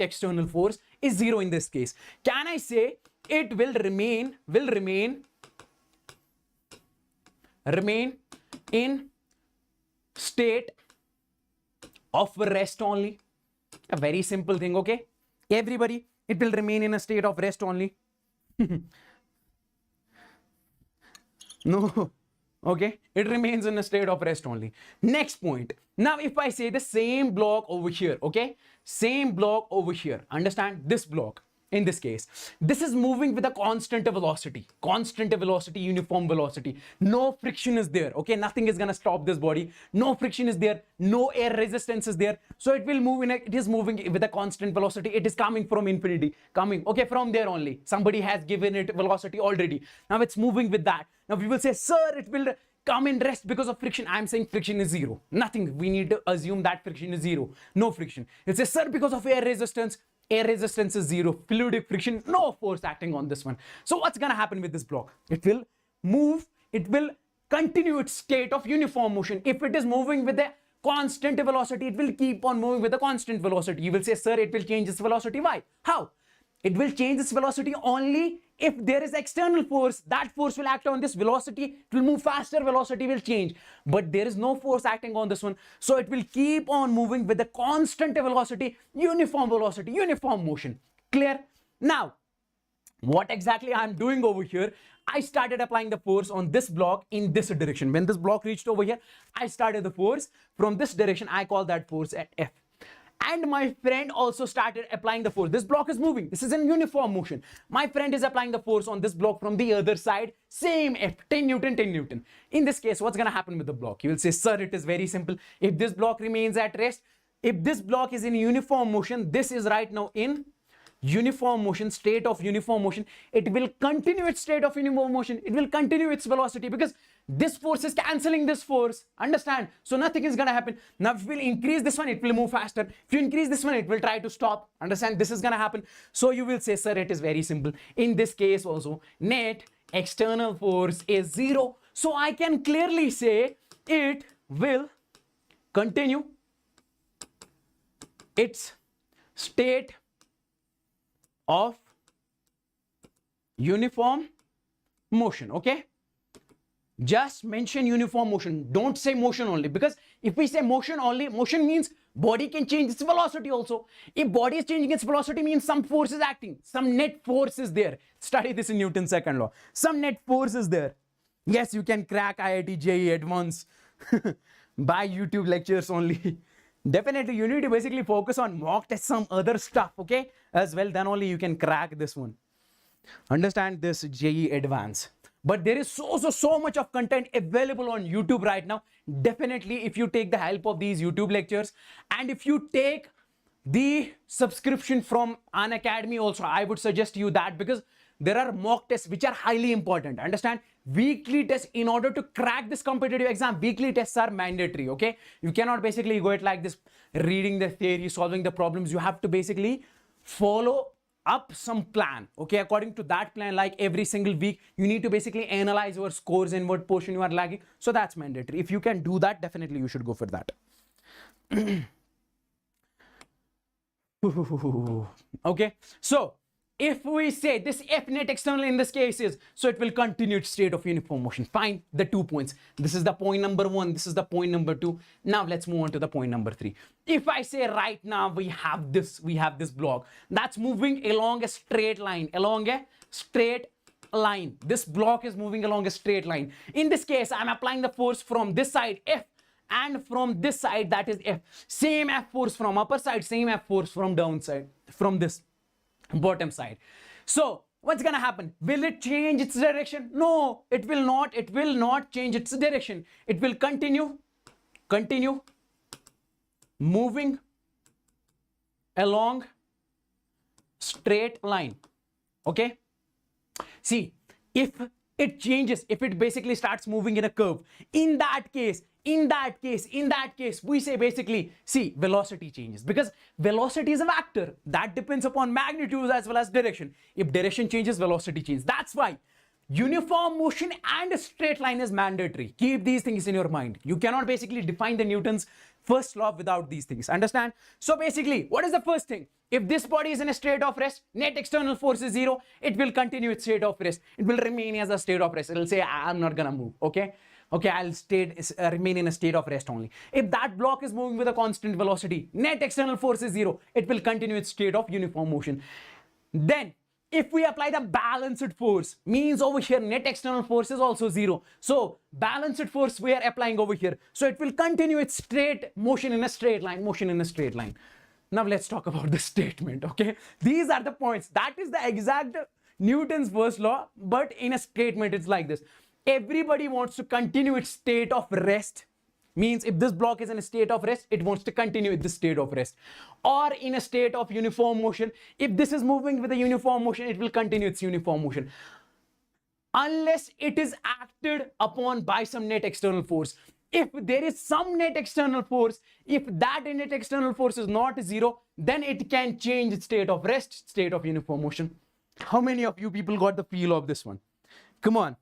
external force is 0 in this case. Can I say it will remain in state of rest only? A very simple thing, okay? Everybody, it will remain in a state of rest only. No, okay, it remains in a state of rest only. Next point. Now, if I say the same block over here, okay, same block over here, understand this block in this case, this is moving with a constant velocity, uniform velocity. No friction is there, okay, nothing is gonna stop this body. No friction is there, no air resistance is there. So it will move it is moving with a constant velocity. It is coming from infinity, okay, from there only. Somebody has given it velocity already. Now it's moving with that. Now we will say, sir, it will come in rest because of friction. I'm saying friction is 0. Nothing. We need to assume that friction is 0. No friction. It says, sir, because of air resistance, air resistance is 0, fluidic friction, no force acting on this one. So what's gonna happen with this block? It will move, it will continue its state of uniform motion. If it is moving with a constant velocity, it will keep on moving with a constant velocity. You will say, sir, it will change its velocity. Why? How? It will change its velocity only if there is external force. That force will act on this velocity. It will move faster, velocity will change. But there is no force acting on this one. So it will keep on moving with a constant velocity, uniform motion. Clear? Now, what exactly I'm doing over here, I started applying the force on this block in this direction. When this block reached over here, I started the force from this direction. I call that force at F. And my friend also started applying the force. This block is moving. This is in uniform motion. My friend is applying the force on this block from the other side. Same F, 10 Newton, 10 Newton. In this case, what's going to happen with the block? You will say, sir, it is very simple. If this block remains at rest, if this block is in uniform motion, this is right now in uniform motion, state of uniform motion. It will continue its state of uniform motion. It will continue its velocity because this force is cancelling this force. Understand? So nothing is going to happen. Now, if we increase this one, it will move faster. If you increase this one, it will try to stop. Understand? This is going to happen. So you will say, sir, it is very simple. In this case also, net external force is 0. So I can clearly say it will continue its state of uniform motion. Okay, just mention uniform motion, don't say motion only, because if we say motion only, motion means body can change its velocity also. If body is changing its velocity, means some force is acting, some net force is there. Study this in Newton's second law. Some net force is there. Yes, you can crack IIT JEE Advanced by YouTube lectures only. Definitely, you need to basically focus on mock test, some other stuff, okay, as well. Then only you can crack this one. Understand this JEE Advanced. But there is so much of content available on YouTube right now. Definitely, if you take the help of these YouTube lectures, and if you take the subscription from Unacademy also, I would suggest you that, because there are mock tests which are highly important. Understand? Weekly tests, in order to crack this competitive exam, weekly tests are mandatory. Okay, you cannot basically go it like this, reading the theory, solving the problems. You have to basically follow up some plan. Okay, according to that plan, like every single week, you need to basically analyze your scores and what portion you are lagging. So that's mandatory. If you can do that, definitely you should go for that. Okay, so if we say this F net external in this case is, so it will continue its state of uniform motion. Find the 2 points. This is the point number 1. This is the point number 2. Now let's move on to the point number 3. If I say right now we have this block that's moving along a straight line, This block is moving along a straight line. In this case, I'm applying the force from this side, F, and from this side, that is F. Same F force from upper side, same F force from downside, from this bottom side. So what's gonna happen? Will it change its direction? No, it will not. It will not change its direction. It will continue moving along straight line. Okay, see, if it changes, if it basically starts moving in a curve, in that case, we say basically, see, velocity changes, because velocity is a vector that depends upon magnitude as well as direction. If direction changes, velocity changes. That's why uniform motion and a straight line is mandatory. Keep these things in your mind. You cannot basically define the Newton's first law without these things. Understand? So basically, what is the first thing? If this body is in a state of rest, net external force is 0, it will continue its state of rest. It will remain as a state of rest. It will say, I'm not gonna move. Okay, I'll remain in a state of rest only. If that block is moving with a constant velocity, net external force is 0, it will continue its state of uniform motion. Then, if we apply the balanced force, means over here net external force is also 0. So balanced force we are applying over here. So it will continue its straight motion in a straight line, Now let's talk about the statement, okay? These are the points. That is the exact Newton's first law, but in a statement it's like this. Everybody wants to continue its state of rest. Means if this block is in a state of rest, it wants to continue in this state of rest. Or in a state of uniform motion, if this is moving with a uniform motion, it will continue its uniform motion. Unless it is acted upon by some net external force. If there is some net external force, if that net external force is not zero, then it can change state of rest, state of uniform motion. How many of you people got the feel of this one? Come on.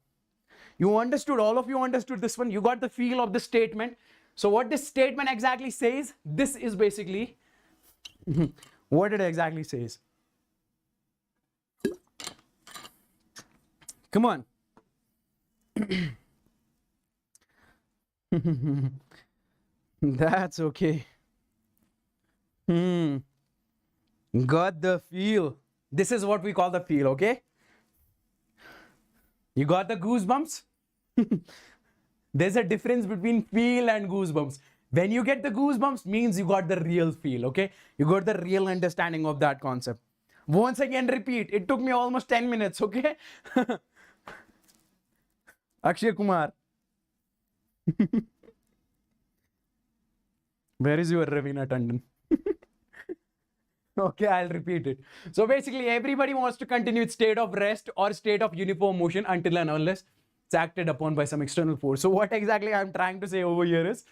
You understood, all of you understood this one. You got the feel of the statement. So what this statement exactly says, this is basically what it exactly says. Come on. That's okay. Got the feel. This is what we call the feel, okay? You got the goosebumps? There's a difference between feel and goosebumps. When you get the goosebumps, means you got the real feel, okay? You got the real understanding of that concept. Once again, repeat. It took me almost 10 minutes, okay? Akshay Kumar. Where is your Ravina Tandon? Okay, I'll repeat it. So basically, everybody wants to continue its state of rest or state of uniform motion until and unless it's acted upon by some external force. So what exactly I'm trying to say over here is,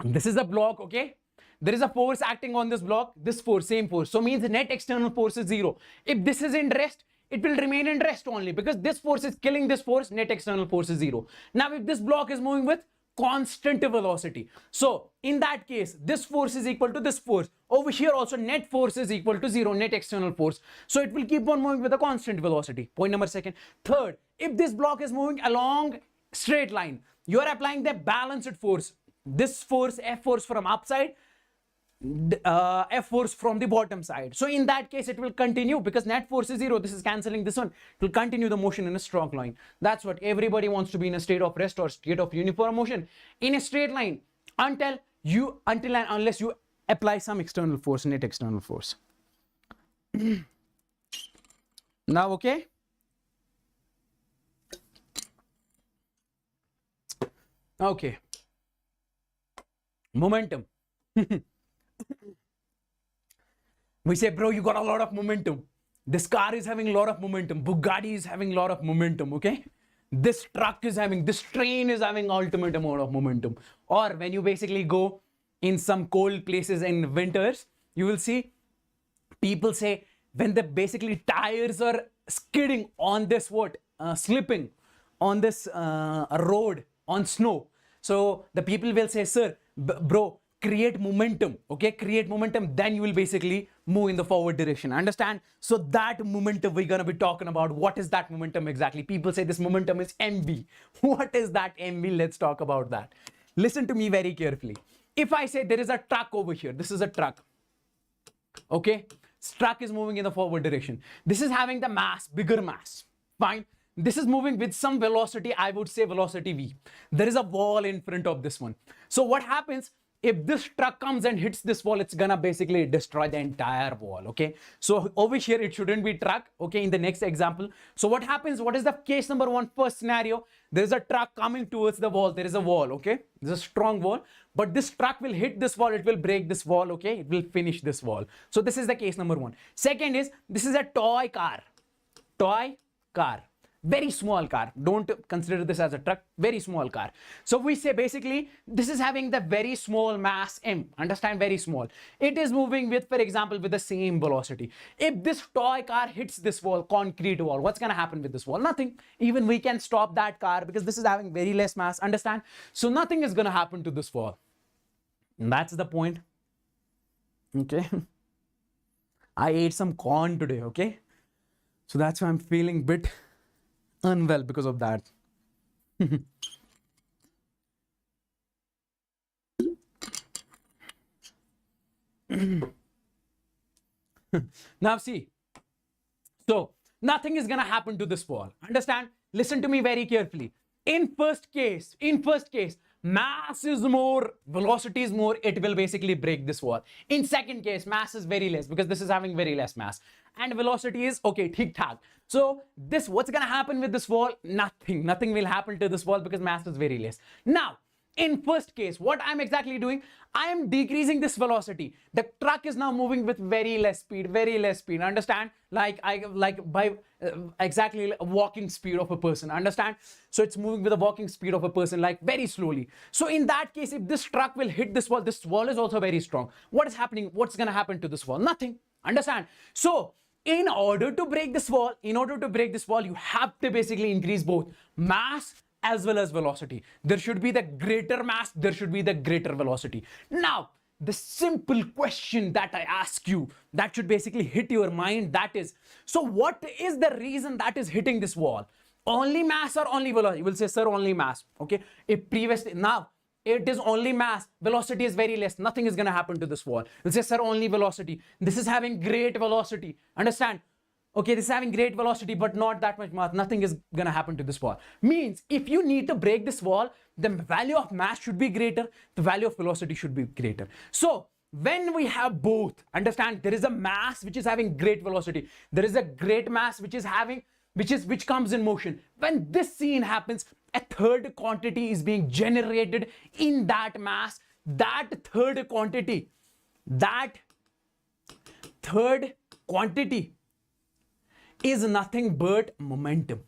this is a block, okay? There is a force acting on this block, this force, same force. So means the net external force is zero. If this is in rest, it will remain in rest only because this force is killing this force, net external force is zero. Now, if this block is moving with constant velocity, so in that case, this force is equal to this force. Over here also, net force is equal to zero, net external force. So it will keep on moving with a constant velocity. Point number second. Third, if this block is moving along straight line, you are applying the balanced force. This force, F force from upside, F force from the bottom side. So in that case, it will continue because net force is zero. This is cancelling this one. It will continue the motion in a strong line. That's what everybody wants to be, in a state of rest or state of uniform motion in a straight line until and unless you apply some external force, net external force. Now, okay. Okay. Momentum. We say, bro, you got a lot of momentum. This car is having a lot of momentum. Bugatti is having a lot of momentum, okay? This truck is having, this train is having ultimate amount of momentum. Or when you basically go in some cold places in winters, you will see people say when the basically tires are skidding on this slipping on this road on snow. So the people will say, sir, bro, create momentum, okay? Create momentum, then you will basically move in the forward direction. Understand? So that momentum we're gonna be talking about. What is that momentum exactly? People say this momentum is MV. What is that MV? Let's talk about that. Listen to me very carefully. If I say there is a truck over here, this is a truck, okay? This truck is moving in the forward direction. This is having the mass, bigger mass, fine? This is moving with some velocity, I would say velocity V. There is a wall in front of this one. So what happens? If this truck comes and hits this wall, it's gonna basically destroy the entire wall, okay? So over here, it shouldn't be truck, okay, in the next example. So what happens? What is the case number one, first scenario? There is a truck coming towards the wall. There is a wall, okay? There's a strong wall, but this truck will hit this wall. It will break this wall, okay? It will finish this wall. So this is the case number one. Second is, this is a toy car. Toy car. Very small car. Don't consider this as a truck. Very small car. So we say basically this is having the very small mass m. Understand? Very small. It is moving with, for example, with the same velocity. If this toy car hits this wall, concrete wall, what's going to happen with this wall? Nothing. Even we can stop that car because this is having very less mass. Understand? So nothing is going to happen to this wall. And that's the point. Okay. I ate some corn today. Okay. So that's why I'm feeling a bit unwell because of that. Now see, so nothing is gonna happen to this wall. Understand? Listen to me very carefully. In first case, mass is more, velocity is more, it will basically break this wall. In second case, mass is very less because this is having very less mass. And velocity is okay, tik-tak. So this, what's gonna happen with this wall? Nothing will happen to this wall because mass is very less. Now, In first case, what I'm exactly doing, I am decreasing this velocity. The truck is now moving with very less speed, understand? Like by exactly walking speed of a person, understand? So it's moving with a walking speed of a person, like very slowly. So in that case, if this truck will hit this wall is also very strong. What is happening? What's going to happen to this wall? Nothing, understand? So in order to break this wall, you have to basically increase both mass as well as velocity. There should be the greater mass, there should be the greater velocity. Now, the simple question that I ask you that should basically hit your mind, that is, so what is the reason that is hitting this wall? Only mass or only velocity? You will say, sir, only mass. Okay. If previously, now it is only mass, velocity is very less, nothing is going to happen to this wall. You'll say, sir, only velocity. This is having great velocity. Understand? Okay, this is having great velocity, but not that much mass. Nothing is going to happen to this wall. Means if you need to break this wall, the value of mass should be greater. The value of velocity should be greater. So when we have both, understand, there is a mass which is having great velocity. There is a great mass which is having, which comes in motion. When this scene happens, a third quantity is being generated in that mass. That third quantity is nothing but momentum.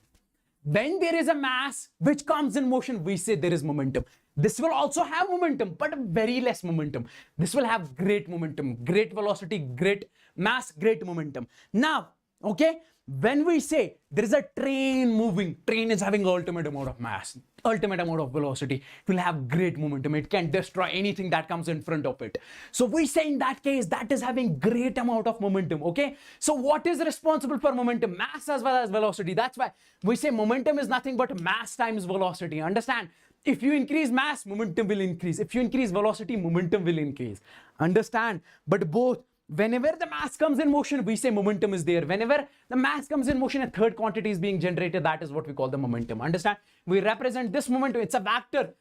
When there is a mass which comes in motion, we say there is momentum. This will also have momentum, but very less momentum. This will have great momentum, great velocity, great mass, great momentum. Now, okay, when we say there is a train moving, train is having ultimate amount of mass, ultimate amount of velocity, it will have great momentum. It can destroy anything that comes in front of it. So we say in that case, that is having great amount of momentum, okay? So what is responsible for momentum? Mass as well as velocity. That's why we say momentum is nothing but mass times velocity, understand? If you increase mass, momentum will increase. If you increase velocity, momentum will increase, understand? But both, whenever the mass comes in motion, we say momentum is there. Whenever the mass comes in motion, a third quantity is being generated. That is what we call the momentum. Understand? We represent this momentum. It's a vector.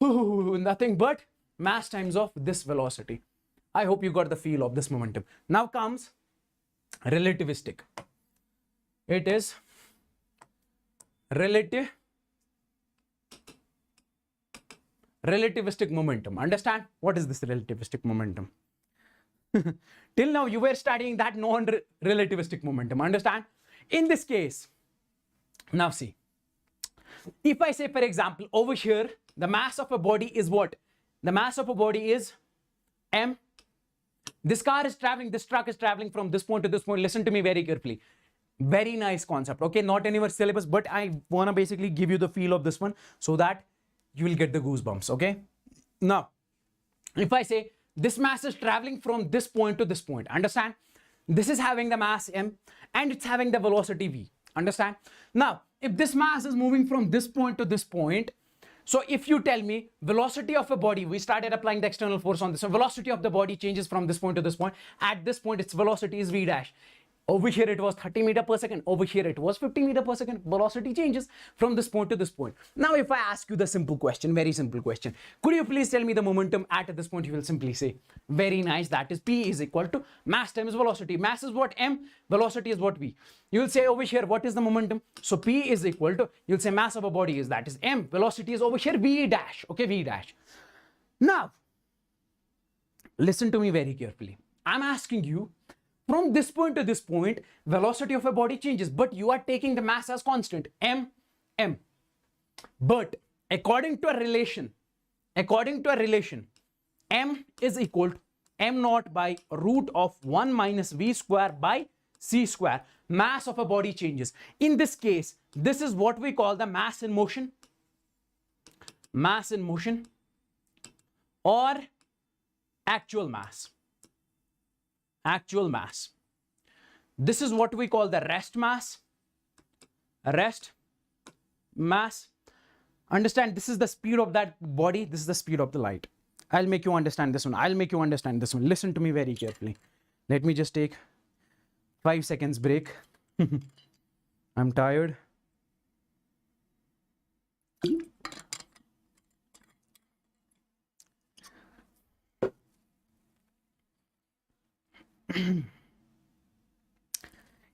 Nothing but mass times of this velocity. I hope you got the feel of this momentum. Now comes relativistic. It is relativistic momentum. Understand? What is this relativistic momentum? Till now, you were studying that non-relativistic momentum. Understand? In this case, now see, if I say, for example, over here, the mass of a body is what? The mass of a body is m. This car is traveling, this truck is traveling from this point to this point. Listen to me very carefully. Very nice concept. Okay, not in your syllabus, but I want to basically give you the feel of this one so that you will get the goosebumps. Okay. Now, if I say this mass is traveling from this point to this point, understand? This is having the mass m and it's having the velocity v. Understand? Now, if this mass is moving from this point to this point, so if you tell me velocity of a body, we started applying the external force on this. So velocity of the body changes from this point to this point. At this point, its velocity is v dash. Over here, it was 30 meters per second. Over here, it was 50 meters per second. Velocity changes from this point to this point. Now, if I ask you the simple question, very simple question, could you please tell me the momentum at this point? You will simply say, very nice. That is P is equal to mass times velocity. Mass is what? M. Velocity is what? V. You will say over here, what is the momentum? So P is equal to, you'll say mass of a body is, that is M. Velocity is over here, V dash. Okay, V dash. Now, listen to me very carefully. I'm asking you, from this point to this point, velocity of a body changes, but you are taking the mass as constant, m. But according to a relation, m is equal to m naught by root of 1 minus v square by c square. Mass of a body changes. In this case, this is what we call the mass in motion. Mass in motion or actual mass. Actual mass. This is what we call the rest mass. Rest mass. Understand, this is the speed of that body. This is the speed of the light. I'll make you understand this one. Listen to me very carefully. Let me just take 5 seconds break. I'm tired.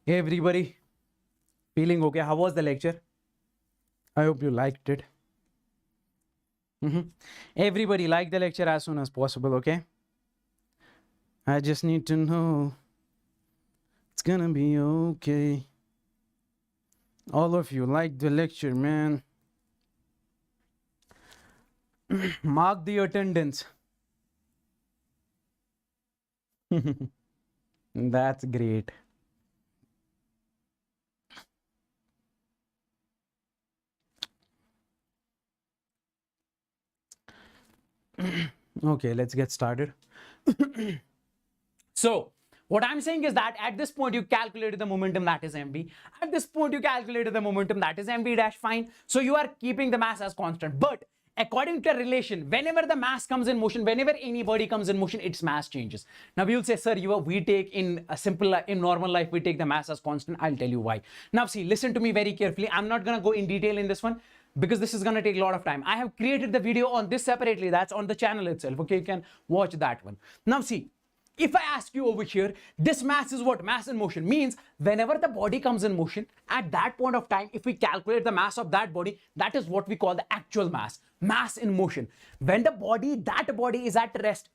Hey everybody, feeling okay? How was the lecture? I hope you liked it. Everybody like the lecture as soon as possible, okay? I just need to know it's gonna be okay. All of you like the lecture, man. Mark the attendance. That's great. Okay, let's get started. So, what I'm saying is that at this point you calculated the momentum, that is mv. At this point you calculated the momentum, that is mv dash, fine. So you are keeping the mass as constant. But according to a relation, whenever the mass comes in motion, whenever any body comes in motion, its mass changes. Now you'll say, sir, we take in a simple, in normal life, we take the mass as constant. I'll tell you why. Now see, listen to me very carefully. I'm not gonna go in detail in this one, because this is going to take a lot of time. I have created the video on this separately. That's on the channel itself. Okay, you can watch that one. Now see, if I ask you over here, this mass is what? Mass in motion. Means whenever the body comes in motion, at that point of time, if we calculate the mass of that body, that is what we call the actual mass. Mass in motion. When that body is at rest,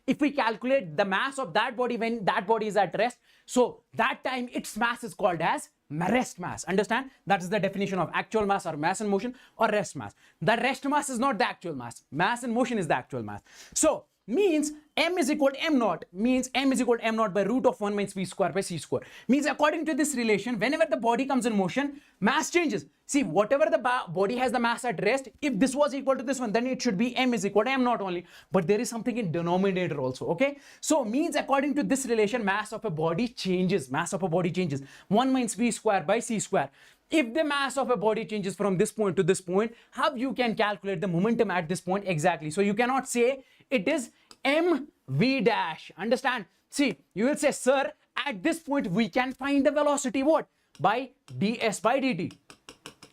if we calculate the mass of that body when that body is at rest, so that time its mass is called as rest mass. Understand? That is the definition of actual mass or mass in motion or rest mass. The rest mass is not the actual mass. Mass in motion is the actual mass. So means m is equal to m naught, means m is equal to m naught by root of 1 minus v square by c square. Means according to this relation, whenever the body comes in motion, mass changes. See, whatever the body has the mass at rest, if this was equal to this one, then it should be m is equal to m naught only. But there is something in denominator also, okay? So means according to this relation, mass of a body changes. Mass of a body changes. 1 minus v square by c square. If the mass of a body changes from this point to this point, how you can calculate the momentum at this point exactly? So you cannot say it is mv dash. Understand? See, you will say, sir, at this point we can find the velocity what? By ds by dt.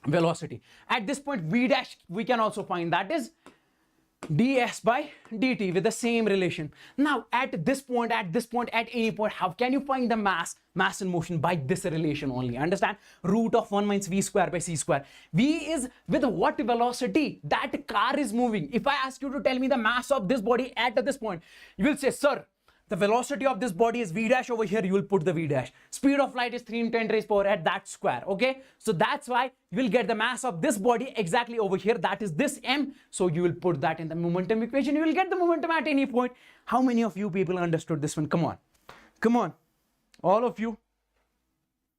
Velocity. At this point v dash we can also find, that is ds by dt with the same relation. Now at this point, at any point, how can you find the mass in motion? By this relation only. Understand? Root of 1 minus v square by c square. V is with what velocity that car is moving. If I ask you to tell me the mass of this body at this point, you will say, sir, the velocity of this body is v dash. Over here you will put the v dash. Speed of light is 3 × 10 raised power at that square. Okay, so that's why you will get the mass of this body exactly over here, that is this m. So you will put that in the momentum equation. You will get the momentum at any point. How many of you people understood this one? Come on, all of you.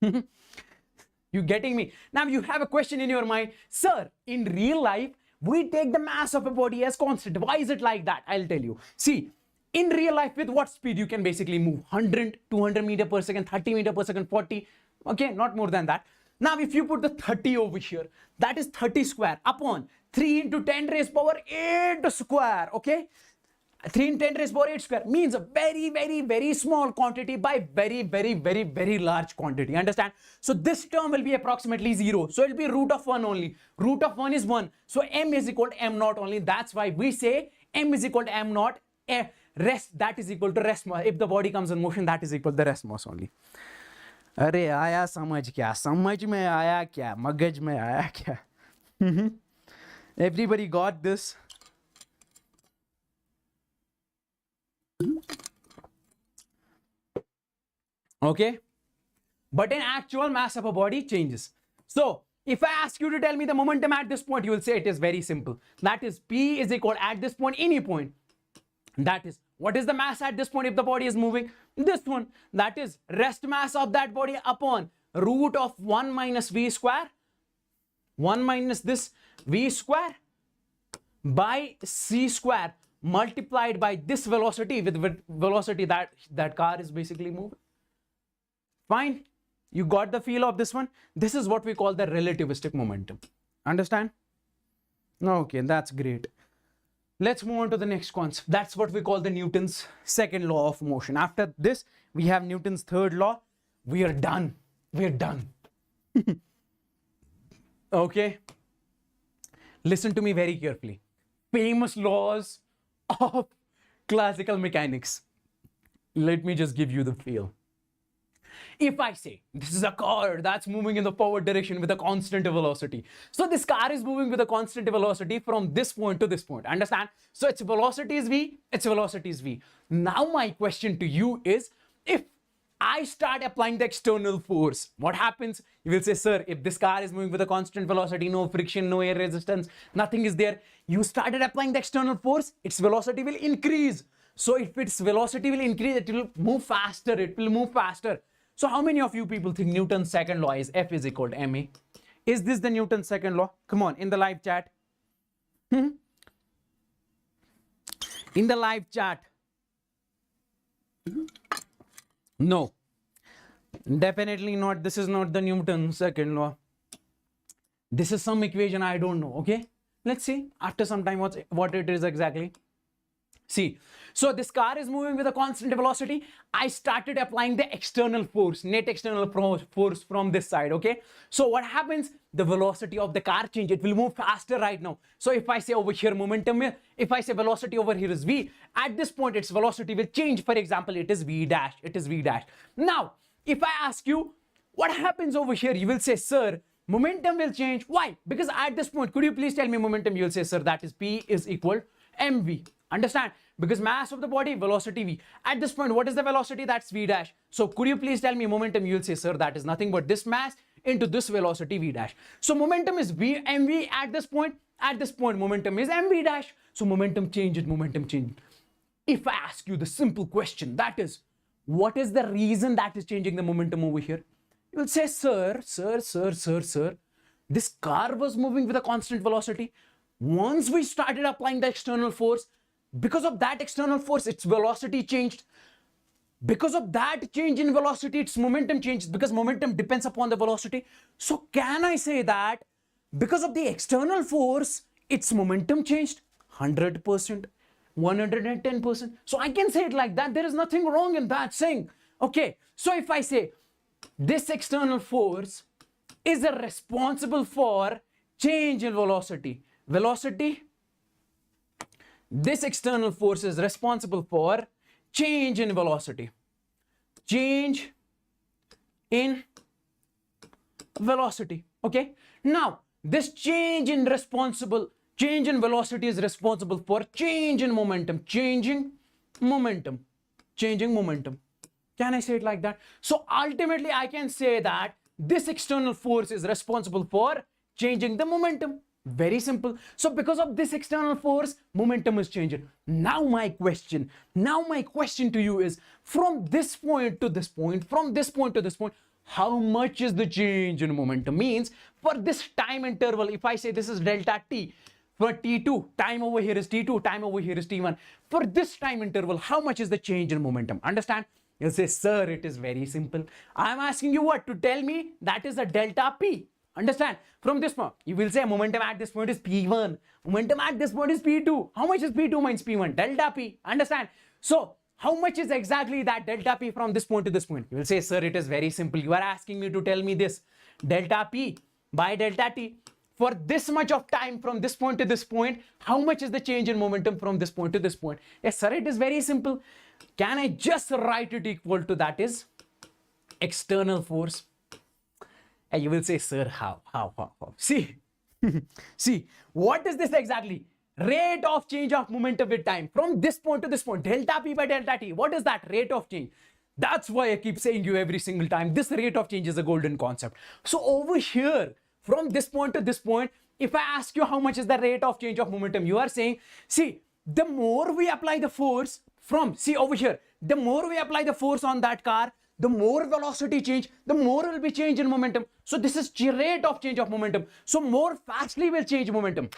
You getting me? Now you have a question in your mind, sir, in real life we take the mass of a body as constant. Why is it like that? I'll tell you. See, in real life, with what speed you can basically move? 100, 200 meter per second, 30 meter per second, 40. Okay, not more than that. Now, if you put the 30 over here, that is 30 square upon 3 × 10 raised power 8 square. Okay, 3 × 10 raised power 8 square means a very, very, very small quantity by very, very, very, very large quantity. Understand? So this term will be approximately 0. So it will be root of 1 only. Root of 1 is 1. So m is equal to m naught only. That's why we say m is equal to m naught. Rest, that is equal to rest mass. If the body comes in motion, that is equal to the rest mass only. अरे आया समझ क्या? समझ में आया क्या? मगज में आया क्या? Everybody got this? Okay, but in actual mass of a body changes. So if I ask you to tell me the momentum at this point, you will say it is very simple. That is P is equal at this point, any point. That is, what is the mass at this point if the body is moving? This one. That is rest mass of that body upon root of 1 minus v square. 1 minus this v square by c square multiplied by this velocity with velocity that car is basically moving. Fine. You got the feel of this one? This is what we call the relativistic momentum. Understand? Okay, that's great. Let's move on to the next concept. That's what we call the Newton's second law of motion. After this, we have Newton's third law. We are done. We're done. Okay. Listen to me very carefully. Famous laws of classical mechanics. Let me just give you the feel. If I say this is a car that's moving in the forward direction with a constant velocity. So this car is moving with a constant velocity from this point to this point. Understand? So its velocity is v, its velocity is v. Now my question to you is, if I start applying the external force, what happens? You will say, sir, if this car is moving with a constant velocity, no friction, no air resistance, nothing is there. You started applying the external force, its velocity will increase. So if its velocity will increase, it will move faster. It will move faster. So how many of you people think Newton's second law is F is equal to ma? Is this the Newton's second law? Come on, in the live chat. In the live chat. No, definitely not. This is not the Newton's second law. This is some equation I don't know. Okay, let's see after some time what it is exactly. See, so this car is moving with a constant velocity. I started applying the external force, net external force from this side. Okay, so what happens? The velocity of the car change. It will move faster right now. So if I say over here momentum, if I say velocity over here is v, at this point its velocity will change. For example, it is v dash. It is v dash. Now, if I ask you what happens over here, you will say, sir, momentum will change. Why? Because at this point, could you please tell me momentum? You will say, sir, that is p is equal mv. Understand? Because mass of the body, velocity v. At this point, what is the velocity? That's v dash. So could you please tell me momentum? You will say, sir, that is nothing but this mass into this velocity v dash. So momentum is v mv at this point. At this point, momentum is mv dash. So momentum changes, momentum changes. If I ask you the simple question, that is, what is the reason that is changing the momentum over here? You will say, sir, this car was moving with a constant velocity. Once we started applying the external force, because of that external force, its velocity changed. Because of that change in velocity, its momentum changed, because momentum depends upon the velocity. So can I say that because of the external force, its momentum changed? 100%, 110%. So I can say it like that. There is nothing wrong in that saying. Okay, so if I say this external force is responsible for change in velocity. This external force is responsible for change in velocity. Change in velocity. Okay. Now, this change in velocity is responsible for change in momentum. Changing momentum. Can I say it like that? So ultimately, I can say that this external force is responsible for changing the momentum. Very simple. So because of this external force, momentum is changing. Now my question to you is, from this point to this point, from this point to this point, how much is the change in momentum? Means for this time interval, if I say this is delta t, for t2, time over here is t2, time over here is t1. For this time interval, how much is the change in momentum? Understand? You'll say, sir, it is very simple. I'm asking you what? To tell me that is a delta p. Understand? From this point, you will say momentum at this point is P1. Momentum at this point is P2. How much is P2 minus P1? Delta P. Understand? So, how much is exactly that delta P from this point to this point? You will say, sir, it is very simple. You are asking me to tell me this. Delta P by delta T. For this much of time from this point to this point, how much is the change in momentum from this point to this point? Yes, sir, it is very simple. Can I just write it equal to that is external force? And you will say, sir, how? See, what is this exactly? Rate of change of momentum with time. From this point to this point, delta P by delta T. What is that? Rate of change. That's why I keep saying you every single time, this rate of change is a golden concept. So over here, from this point to this point, if I ask you how much is the rate of change of momentum, you are saying, see, the more we apply the force over here, the more we apply the force on that car, the more velocity change, the more will be change in momentum. So this is rate of change of momentum. So more fastly will change momentum.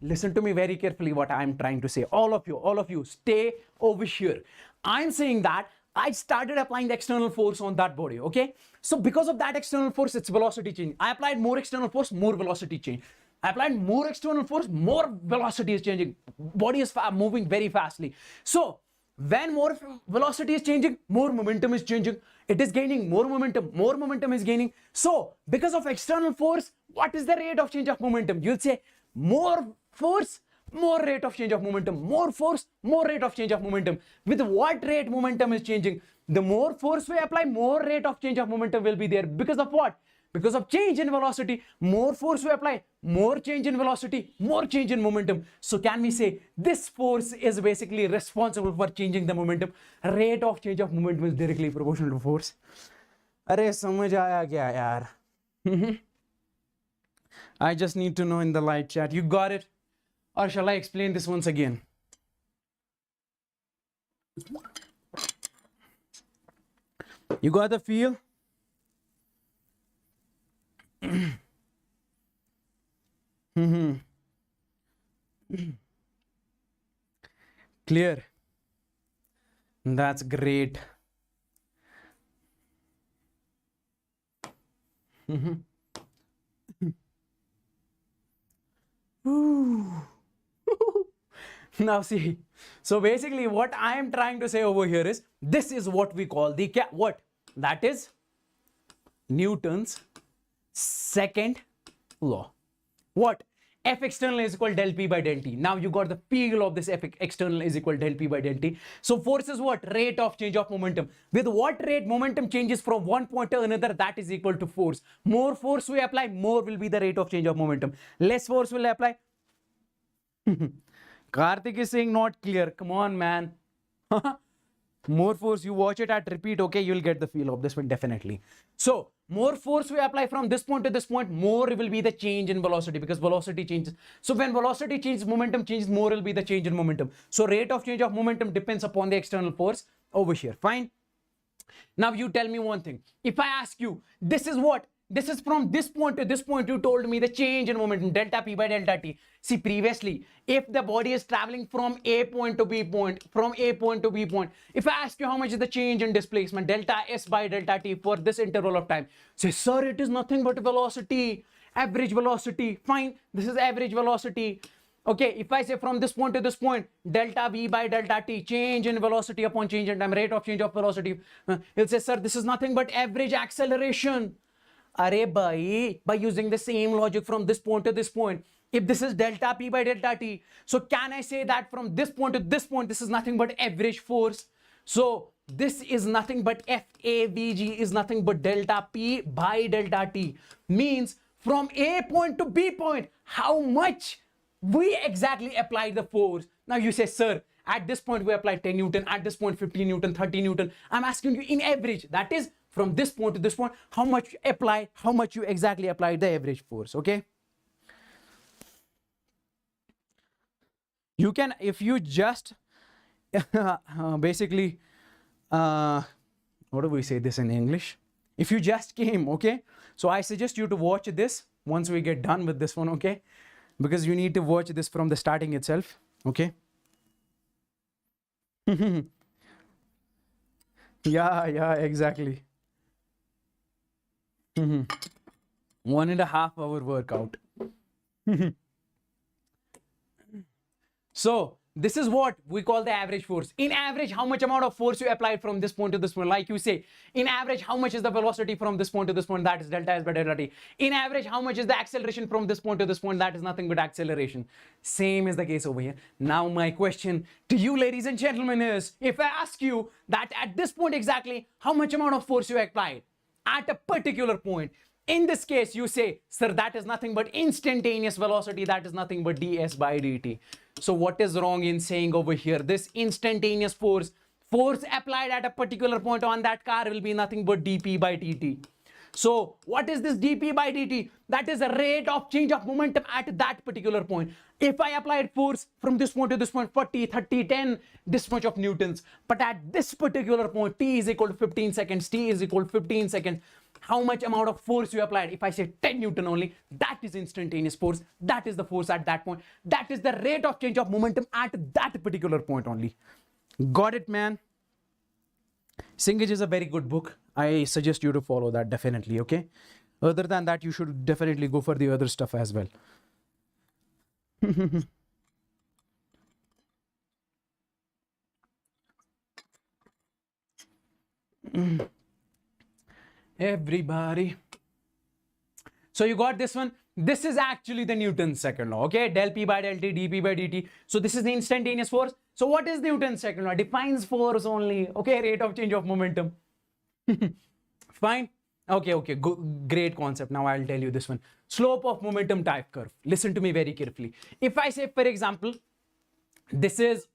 Listen to me very carefully what I'm trying to say. All of you, stay over here. I'm saying that I started applying the external force on that body, okay? So because of that external force, its velocity change. I applied more external force, more velocity change. I applied more external force, more velocity is changing. Body is moving very fastly. So when more velocity is changing, more momentum is changing. It is gaining more momentum is gaining. So because of external force, what is the rate of change of momentum? You'll say more force, more rate of change of momentum, more force, more rate of change of momentum. With what rate momentum is changing? The more force we apply, more rate of change of momentum will be there. Because of what? Because of change in velocity. More force we apply, more change in velocity, more change in momentum. So can we say this force is basically responsible for changing the momentum? Rate of change of momentum is directly proportional to force. अरे समझ आया क्या यार? I just need to know in the live chat. You got it? Or shall I explain this once again? You got the feel? Clear? That's great. Now see, so basically what I am trying to say over here is, this is what we call the what? That is Newton's second law. What? F external is equal del P by del T. Now you got the feel of this F external is equal del P by del T. So force is what? Rate of change of momentum. With what rate momentum changes from one point to another, that is equal to force. More force we apply, more will be the rate of change of momentum. Less force will apply. Karthik is saying not clear. Come on, man. More force, you watch it at repeat, okay, you'll get the feel of this one definitely. So more force we apply from this point to this point, more will be the change in velocity, because velocity changes. So when velocity changes, momentum changes, more will be the change in momentum. So rate of change of momentum depends upon the external force over here. Fine. Now you tell me one thing. If I ask you, this is what? This is from this point to this point, you told me the change in momentum, delta P by delta T. See, previously, if the body is traveling from A point to B point, from A point to B point, if I ask you how much is the change in displacement, delta S by delta T for this interval of time, say, sir, it is nothing but velocity, average velocity. Fine, this is average velocity. Okay, if I say from this point to this point, delta V by delta T, change in velocity upon change in time, rate of change of velocity, he'll say, sir, this is nothing but average acceleration. Arey bhai, by using the same logic from this point to this point, if this is delta P by delta T, so can I say that from this point to this point, this is nothing but average force? So this is nothing but FAVG is nothing but delta P by delta T. Means from A point to B point, how much we exactly apply the force. Now you say, sir, at this point we apply 10 Newton, at this point 15 Newton, 30 Newton. I'm asking you in average, that is from this point to this point, how much you apply, how much you exactly apply the average force, okay? You can, if you just basically, how do we say this in English? If you just came, okay? So I suggest you to watch this once we get done with this one, okay? Because you need to watch this from the starting itself, okay? Yeah, exactly. 1.5 hour workout. So this is what we call the average force. In average, how much amount of force you apply from this point to this point? Like you say, in average, how much is the velocity from this point to this point? That is delta S by delta T. In average, how much is the acceleration from this point to this point? That is nothing but acceleration. Same is the case over here. Now my question to you, ladies and gentlemen, is, if I ask you that at this point exactly, how much amount of force you applied at a particular point? In this case, you say, sir, that is nothing but instantaneous velocity. That is nothing but ds by dt. So what is wrong in saying over here? This instantaneous force applied at a particular point on that car will be nothing but dp by dt. So what is this dp by dt? That is the rate of change of momentum at that particular point. If I applied force from this point to this point, 40, 30, 10, this much of newtons. But at this particular point, t is equal to 15 seconds, t is equal to 15 seconds. How much amount of force you applied? If I say 10 Newton only, that is instantaneous force. That is the force at that point. That is the rate of change of momentum at that particular point only. Got it, man? Singhage is a very good book. I suggest you to follow that definitely, okay? Other than that, you should definitely go for the other stuff as well. Everybody. So you got this one. this is actually the Newton's second law, okay? Del P by del T, dP by dt. So this is the instantaneous force. So what is Newton's second law? Defines force only, okay? Rate of change of momentum. Fine. Okay, great concept. Now I'll tell you this one. Slope of momentum type curve. Listen to me very carefully. If I say, for example, this is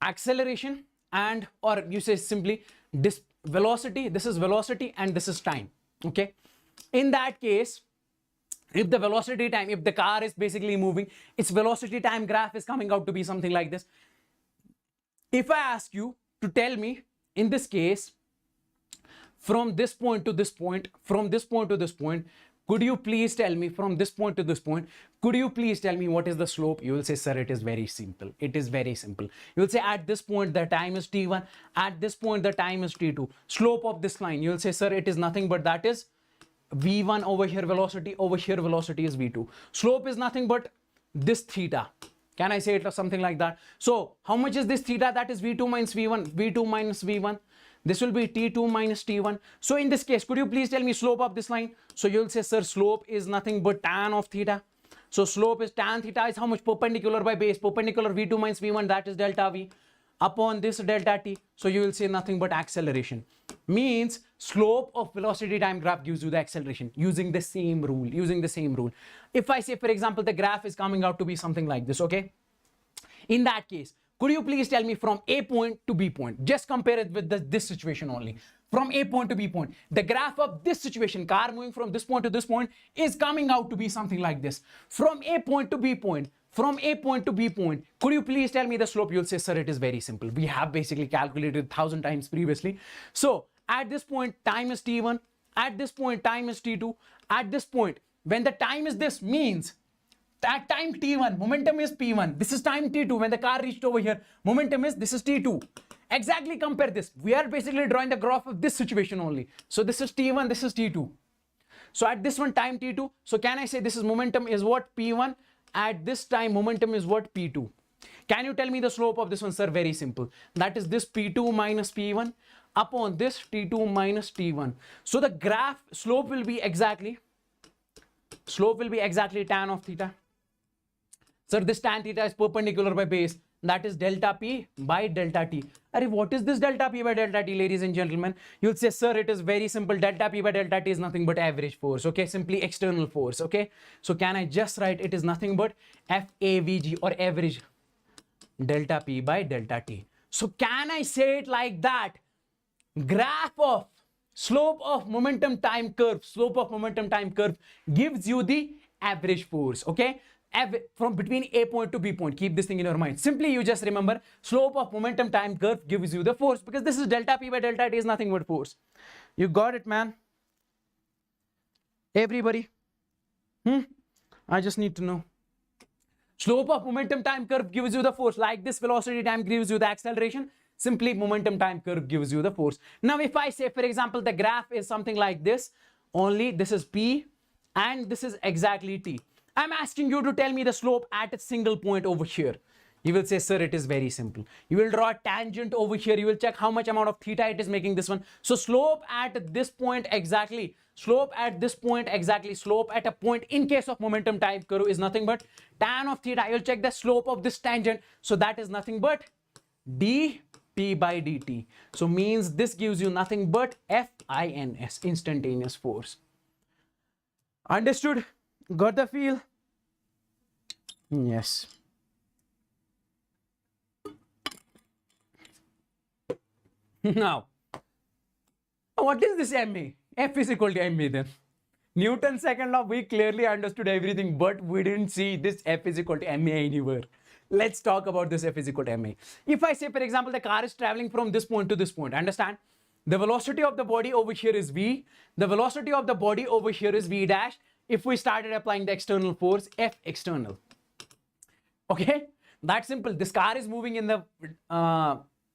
acceleration and, or you say simply this velocity, this is velocity and this is time, okay? In that case, if the velocity time, if the car is basically moving, its velocity time graph is coming out to be something like this. If I ask you to tell me, in this case, from this point to this point, from this point to this point, could you please tell me from this point to this point, could you please tell me what is the slope? You will say, sir, it is very simple. It is very simple. You will say at this point, the time is t1. At this point, the time is t2. Slope of this line, you will say, sir, it is nothing but that is v1 over here velocity is v2. Slope is nothing but this theta. Can I say it or something like that? So how much is this theta? That is v2 minus v1, v2 minus v1. This will be t2 minus t1. So in this case, could you please tell me slope of this line? So you'll say, sir, slope is nothing but tan of theta. So slope is tan theta is how much? Perpendicular by base. Perpendicular v2 minus v1, that is delta v upon this delta t. So you will say nothing but acceleration. Means slope of velocity time graph gives you the acceleration using the same rule, If I say, for example, the graph is coming out to be something like this, okay? In that case, could you please tell me from A point to B point? Just compare it with this situation only. From A point to B point, the graph of this situation, car moving from this point to this point, is coming out to be something like this. From A point to B point, from A point to B point, could you please tell me the slope? You'll say, sir, it is very simple. We have basically calculated 1,000 times previously. So at this point, time is t1. At this point, time is t2. At this point, when the time is this, means that time t1, momentum is p1. This is time t2. When the car reached over here, momentum is, this is t2. Exactly compare this. We are basically drawing the graph of this situation only. So this is t1, this is t2. So at this one, time t2. So can I say this is momentum is what? P1. At this time, momentum is what? P2. Can you tell me the slope of this one, sir? Very simple. That is this P2 minus P1 upon this T2 minus T1. So the graph slope will be exactly tan of theta. Sir, this tan theta is perpendicular by base. That is delta P by delta T. Arey, what is this delta P by delta T, ladies and gentlemen? You'll say, sir, it is very simple. Delta P by delta T is nothing but average force, okay? Simply external force, okay? So can I just write it is nothing but FAVG or average delta P by delta T. So can I say it like that? Graph of slope of momentum time curve gives you the average force, okay? From between A point to B point. Keep this thing in your mind. Simply you just remember slope of momentum time curve gives you the force, because this is delta P by delta T is nothing but force. You got it, man? Everybody? I just need to know. Slope of momentum time curve gives you the force. Like this velocity time gives you the acceleration. Simply momentum time curve gives you the force. Now if I say, for example, the graph is something like this, only this is P and this is exactly T. I'm asking you to tell me the slope at a single point over here. You will say, sir, it is very simple. You will draw a tangent over here. You will check how much amount of theta it is making this one. So slope at this point exactly, slope at this point exactly, slope at a point in case of momentum time curve is nothing but tan of theta. You'll check the slope of this tangent. So that is nothing but dP by dt. So means this gives you nothing but FINS, instantaneous force. Understood? Got the feel? Yes. Now, what is this MA? F is equal to MA then. Newton's second law, we clearly understood everything, but we didn't see this F is equal to MA anywhere. Let's talk about this F is equal to MA. If I say, for example, the car is traveling from this point to this point, understand? The velocity of the body over here is V. The velocity of the body over here is V dash. If we started applying the external force, F external. Okay, that's simple. This car is moving in the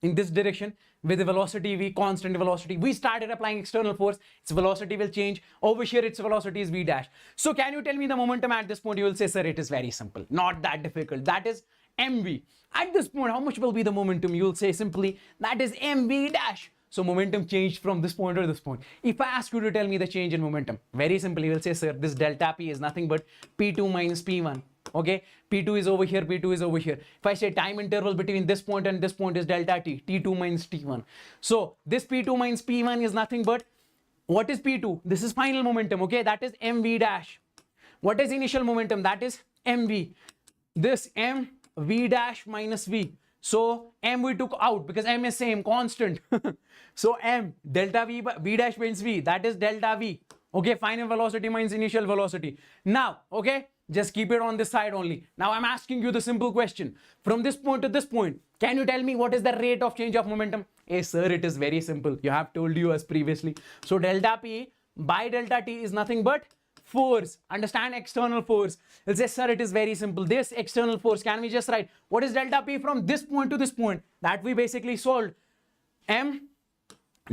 in this direction with the velocity V, constant velocity. We started applying external force. Its velocity will change. Over here, its velocity is V dash. So can you tell me the momentum at this point? You will say, sir, it is very simple. Not that difficult. That is MV. At this point, how much will be the momentum? You will say simply, that is MV dash. So momentum changed from this point to this point. If I ask you to tell me the change in momentum, very simply, you will say, sir, this delta P is nothing but P2 minus P1. Okay, P2 is over here, P2 is over here. If I say time interval between this point and this point is delta T, T2 minus T1. So this P2 minus P1 is nothing but, what is P2? This is final momentum, okay? That is mv dash. What is initial momentum? That is mv. This mv dash minus v. So m we took out because m is same, constant. So m, delta v dash means v, that is delta v. Okay, final velocity minus initial velocity. Now, okay, just keep it on this side only. Now I'm asking you the simple question. From this point to this point, can you tell me what is the rate of change of momentum? Hey sir, it is very simple. You have told you as previously. So delta P by delta T is nothing but force. Understand, external force. You'll say, sir, it is very simple. This external force, can we just write what is delta P from this point to this point? That we basically solved. M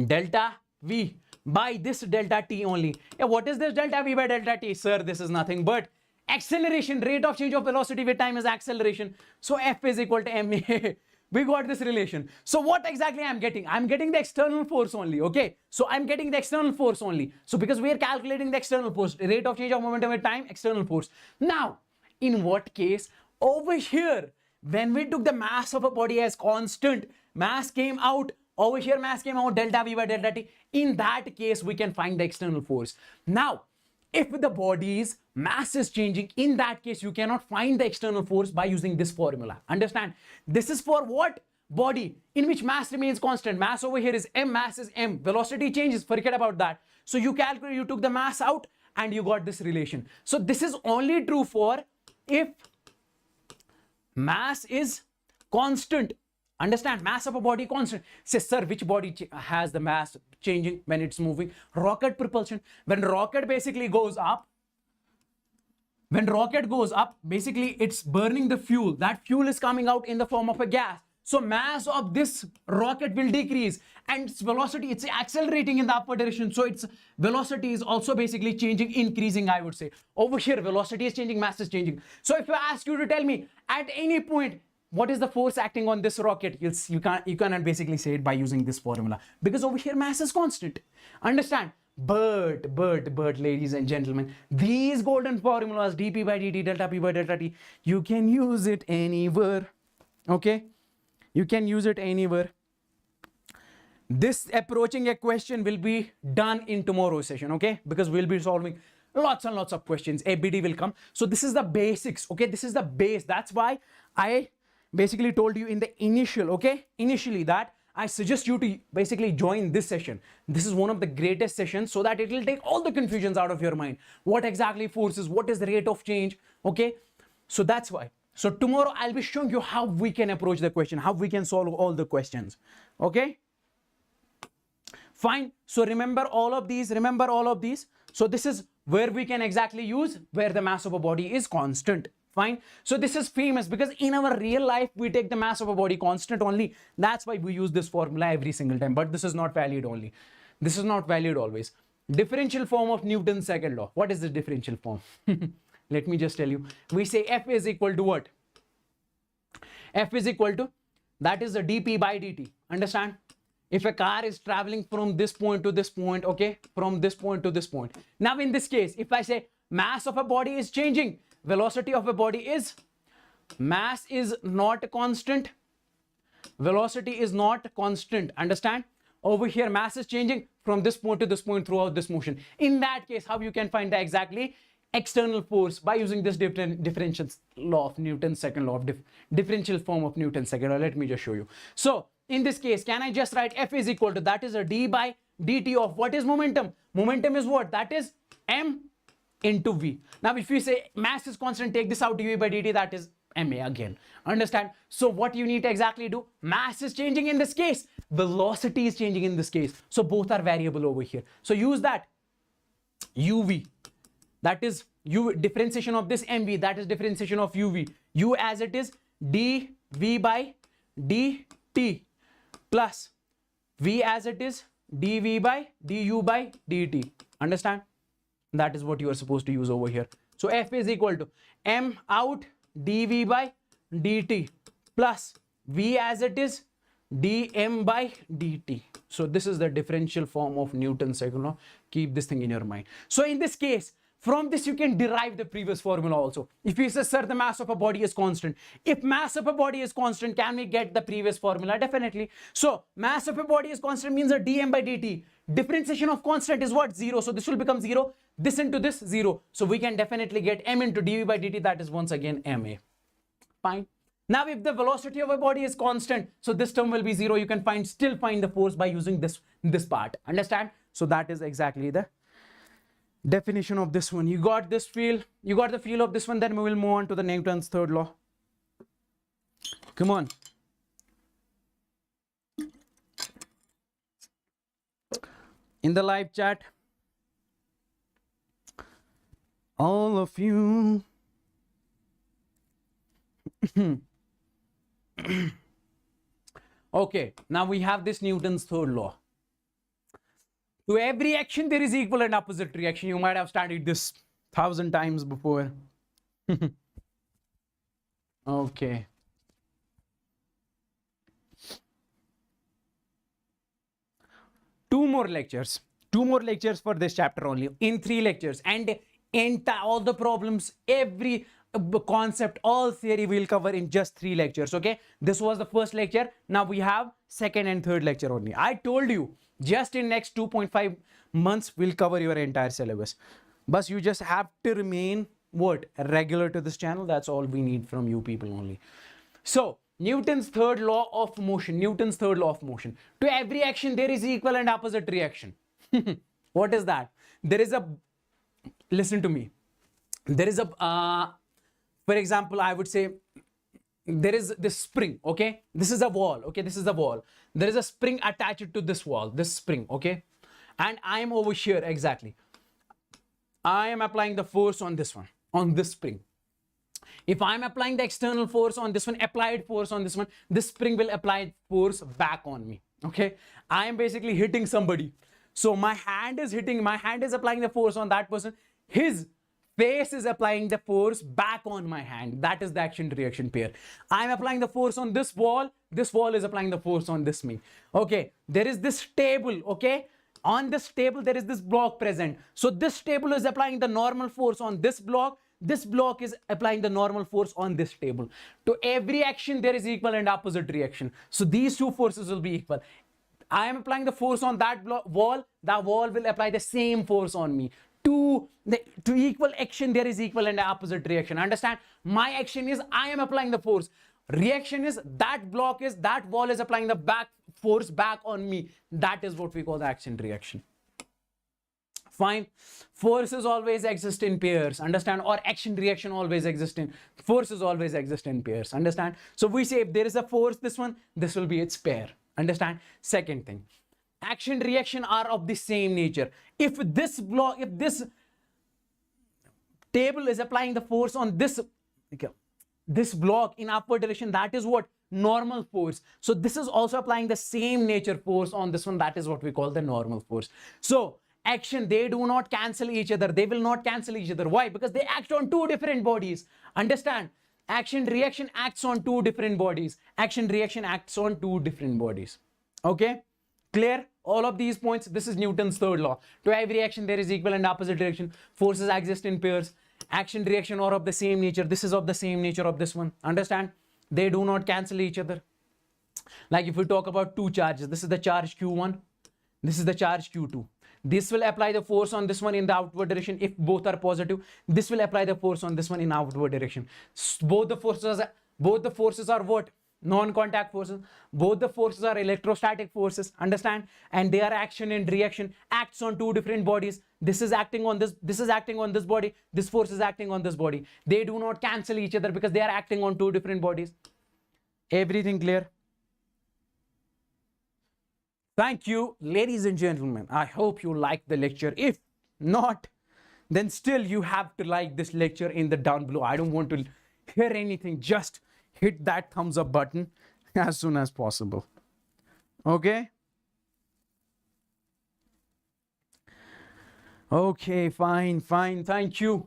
delta V by this delta T only. Yeah, what is this delta V by delta T? Sir, this is nothing but acceleration. Rate of change of velocity with time is acceleration. So F is equal to ma. We got this relation. So what exactly I'm getting? I'm getting the external force only, okay? So I'm getting the external force only. So because we are calculating the external force, rate of change of momentum with time, external force. Now, in what case? Over here, when we took the mass of a body as constant, mass came out. Over here, mass came out delta V by delta T. In that case, we can find the external force. Now, if the body's mass is changing, in that case, you cannot find the external force by using this formula. Understand? This is for what? Body in which mass remains constant. Mass over here is m, mass is m. Velocity changes, forget about that. So you calculate, you took the mass out and you got this relation. So this is only true for if mass is constant. Understand, mass of a body constant. Say, sir, which body has the mass changing when it's moving? Rocket propulsion. When rocket basically goes up, basically it's burning the fuel. That fuel is coming out in the form of a gas. So mass of this rocket will decrease and its velocity, it's accelerating in the upward direction. So its velocity is also basically changing, increasing, I would say. Over here, velocity is changing, mass is changing. So if I ask you to tell me at any point, what is the force acting on this rocket? You cannot basically say it by using this formula because over here mass is constant. Understand? But ladies and gentlemen, these golden formulas, dP by dt, delta P by delta T, you can use it anywhere. Okay? You can use it anywhere. This approaching a question will be done in tomorrow's session, okay? Because we'll be solving lots and lots of questions. ABD will come. So this is the basics, okay? This is the base. That's why I basically told you in the initial, okay? Initially that I suggest you to basically join this session. This is one of the greatest sessions so that it will take all the confusions out of your mind. What exactly forces? What is the rate of change? Okay? So that's why. So tomorrow I'll be showing you how we can approach the question, how we can solve all the questions. Okay? Fine. So remember all of these. So this is where we can exactly use where the mass of a body is constant. Fine. So this is famous because in our real life, we take the mass of a body constant only. That's why we use this formula every single time. But this is not valid only. This is not valid always. Differential form of Newton's second law. What is the differential form? Let me just tell you. We say F is equal to what? F is equal to, that is the dP by dt. Understand? If a car is traveling from this point to this point, okay? From this point to this point. Now in this case, if I say mass of a body is changing, velocity of a body is, mass is not constant, velocity is not constant. Understand? Over here, mass is changing from this point to this point throughout this motion. In that case, how you can find the exactly external force? By using this differential law of Newton's second law of differential form of Newton's second law. Let me just show you. So in this case, can I just write F is equal to, that is a d by dt of what is momentum? Momentum is what? That is m into v. Now if you say mass is constant, take this out, dv by dt, that is ma again. Understand? So what you need to exactly do, mass is changing in this case, velocity is changing in this case. So both are variable over here. So use that uv, that is u, differentiation of this mv, that is differentiation of uv. U as it is dv by dt plus v as it is dv by du by dt. Understand? That is what you are supposed to use over here. So F is equal to m out dv by dt plus v as it is dm by dt. So this is the differential form of Newton's second law. Keep this thing in your mind. So in this case, from this you can derive the previous formula also. If you say, sir, the mass of a body is constant. If mass of a body is constant, can we get the previous formula? Definitely. So mass of a body is constant means a dm by dt. Differentiation of constant is what? 0. So this will become 0. This into this 0. So we can definitely get m into dv by dt. That is once again ma. Fine. Now if the velocity of a body is constant, so this term will be 0. You can still find the force by using this part. Understand? So that is exactly the definition of this one. You got this feel, you got the feel of this one. Then we will move on to the Newton's third law. Come on. In the live chat, all of you. Okay, now we have this Newton's third law. To every action there is equal and opposite reaction. You might have studied this 1,000 times before. Okay. Two more lectures for this chapter only, in 3 lectures, and all the problems, every concept, all theory we'll cover in just 3 lectures. Okay, this was the first lecture. Now we have second and third lecture only. I told you just in next 2.5 months we'll cover your entire syllabus, but you just have to remain what? Regular to this channel. That's all we need from you people only. So Newton's third law of motion. Newton's third law of motion. To every action there is equal and opposite reaction. What is that? There is a, listen to me, there is a for example, I would say there is this spring. Okay, this is a wall. Okay, this is a wall. There is a spring attached to this wall, this spring. Okay, and I am over here. Exactly, I am applying the force on this one, on this spring. If I'm applying the external force on this one, applied force on this one, this spring will apply force back on me. Okay, I am basically hitting somebody. So my hand is applying the force on that person. His face is applying the force back on my hand. That is the action reaction pair. I'm applying the force on this wall is applying the force on this me. Okay, there is this table. Okay, on this table there is this block present. So this table is applying the normal force on this block is applying the normal force on this table. To every action there is equal and opposite reaction. So these two forces will be equal. I am applying the force on that wall, the wall will apply the same force on me. To equal action there is equal and opposite reaction. Understand? My action is I am applying the force. Reaction is that wall is applying the force back on me. That is what we call the action reaction. Fine. Forces always exist in pairs. Understand? Or action reaction always exist in forces always exist in pairs. Understand? So we say if there is a force, this will be its pair. Understand? Second thing, action reaction are of the same nature. If this table is applying the force on this block in upward direction, that is what? Normal force. So this is also applying the same nature force on this one. That is what we call the normal force. So action, they do not cancel each other. They will not cancel each other. Why? Because they act on 2 different bodies. Understand? Action reaction acts on 2 different bodies. Action reaction acts on 2 different bodies. Okay? Clear? All of these points. This is Newton's third law. To every action there is equal and opposite reaction. Forces exist in pairs. Action reaction are of the same nature. This is of the same nature of this one. Understand? They do not cancel each other. Like if we talk about 2 charges, this is the charge Q1, this is the charge Q2. This will apply the force on this one in the outward direction. If both are positive, this will apply the force on this one in outward direction. Both the forces are what? Non-contact forces. Both the forces are electrostatic forces. Understand? And their action and reaction acts on 2 different bodies. This is acting on this is acting on this body. This force is acting on this body. They do not cancel each other because they are acting on 2 different bodies. Everything clear? Thank you, ladies and gentlemen. I hope you liked the lecture. If not, then still you have to like this lecture in the down below. I don't want to hear anything. Just hit that thumbs up button as soon as possible. Okay? Okay, fine. Thank you.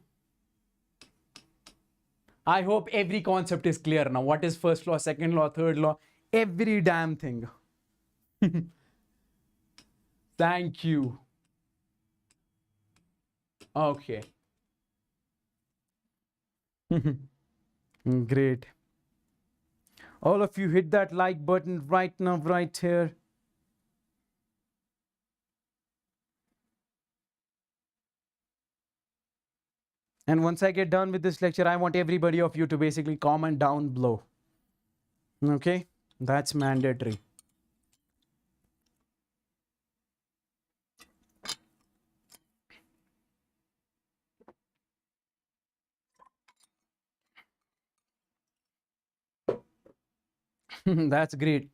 I hope every concept is clear now. What is first law, second law, third law? Every damn thing. Thank you. Okay. Great. All of you hit that like button right now, right here. And once I get done with this lecture, I want everybody of you to basically comment down below. Okay? That's mandatory. That's great.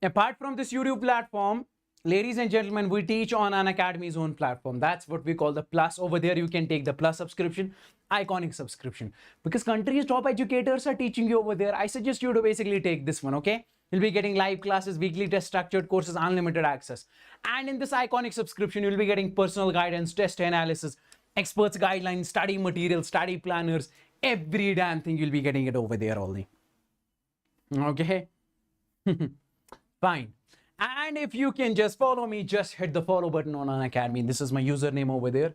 Apart from this YouTube platform, ladies and gentlemen, we teach on Unacademy's own platform. That's what we call the Plus. Over there, you can take the Plus subscription, Iconic subscription. Because country's top educators are teaching you over there, I suggest you to basically take this one, okay? You'll be getting live classes, weekly test structured courses, unlimited access. And in this Iconic subscription, you'll be getting personal guidance, test analysis, experts guidelines, study materials, study planners, every damn thing you'll be getting it over there only. Okay? Fine. And if you can just follow me, just hit the follow button on Unacademy. This is my username over there.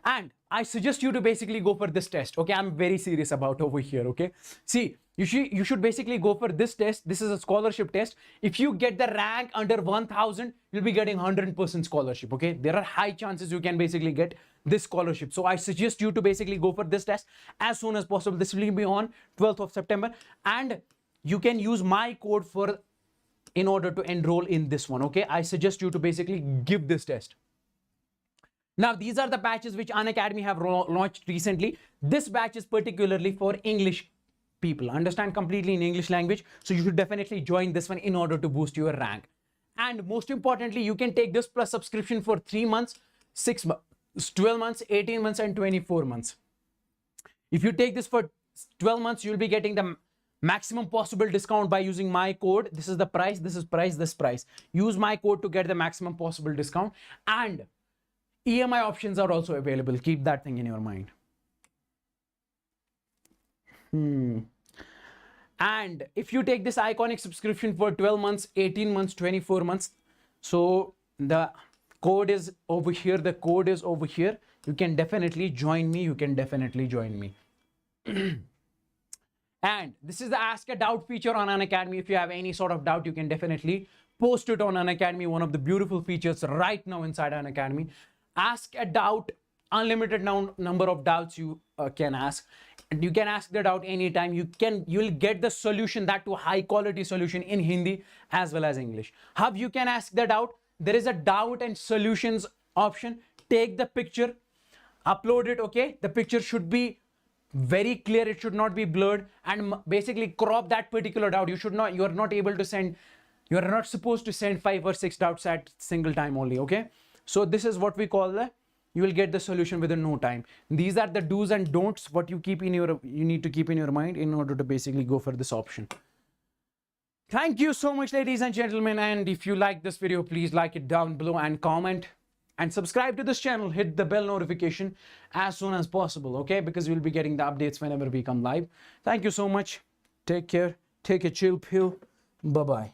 And I suggest you to basically go for this test. Okay, I'm very serious about over here. Okay, see, you should basically go for this test. This is a scholarship test. If you get the rank under 1000, you'll be getting 100% scholarship. Okay, there are high chances you can basically get this scholarship. So I suggest you to basically go for this test as soon as possible. This will be on 12th of September, and you can use my code in order to enroll in this one. Okay, I suggest you to basically give this test. Now, these are the batches which Unacademy have launched recently. This batch is particularly for English people, understand completely in English language. So you should definitely join this one in order to boost your rank. And most importantly, you can take this Plus subscription for 3 months, 6 months, 12 months, 18 months, and 24 months. If you take this for 12 months, you'll be getting the maximum possible discount by using my code. This is the price, this is price, this price. Use my code to get the maximum possible discount. And EMI options are also available. Keep that thing in your mind. And if you take this Iconic subscription for 12 months, 18 months, 24 months, so the code is over here. The code is over here. You can definitely join me. You can definitely join me. And this is the Ask a Doubt feature on Unacademy. If you have any sort of doubt, you can definitely post it on Unacademy. One of the beautiful features right now inside Unacademy. Ask a doubt, unlimited number of doubts you can ask, and you can ask the doubt anytime. You'll get the solution, that to high quality solution in Hindi as well as English. How you can ask the doubt? There is a doubt and solutions option. Take the picture, upload it. Okay, the picture should be very clear. It should not be blurred, and basically crop that particular doubt. You are not able to send. You are not supposed to send 5 or 6 doubts at single time only. Okay. So this is what we call you will get the solution within no time. These are the do's and don'ts, what you need to keep in your mind in order to basically go for this option. Thank you so much, ladies and gentlemen. And if you like this video, please like it down below and comment and subscribe to this channel. Hit the bell notification as soon as possible. Okay, because you'll be getting the updates whenever we come live. Thank you so much. Take care. Take a chill pill. Bye-bye.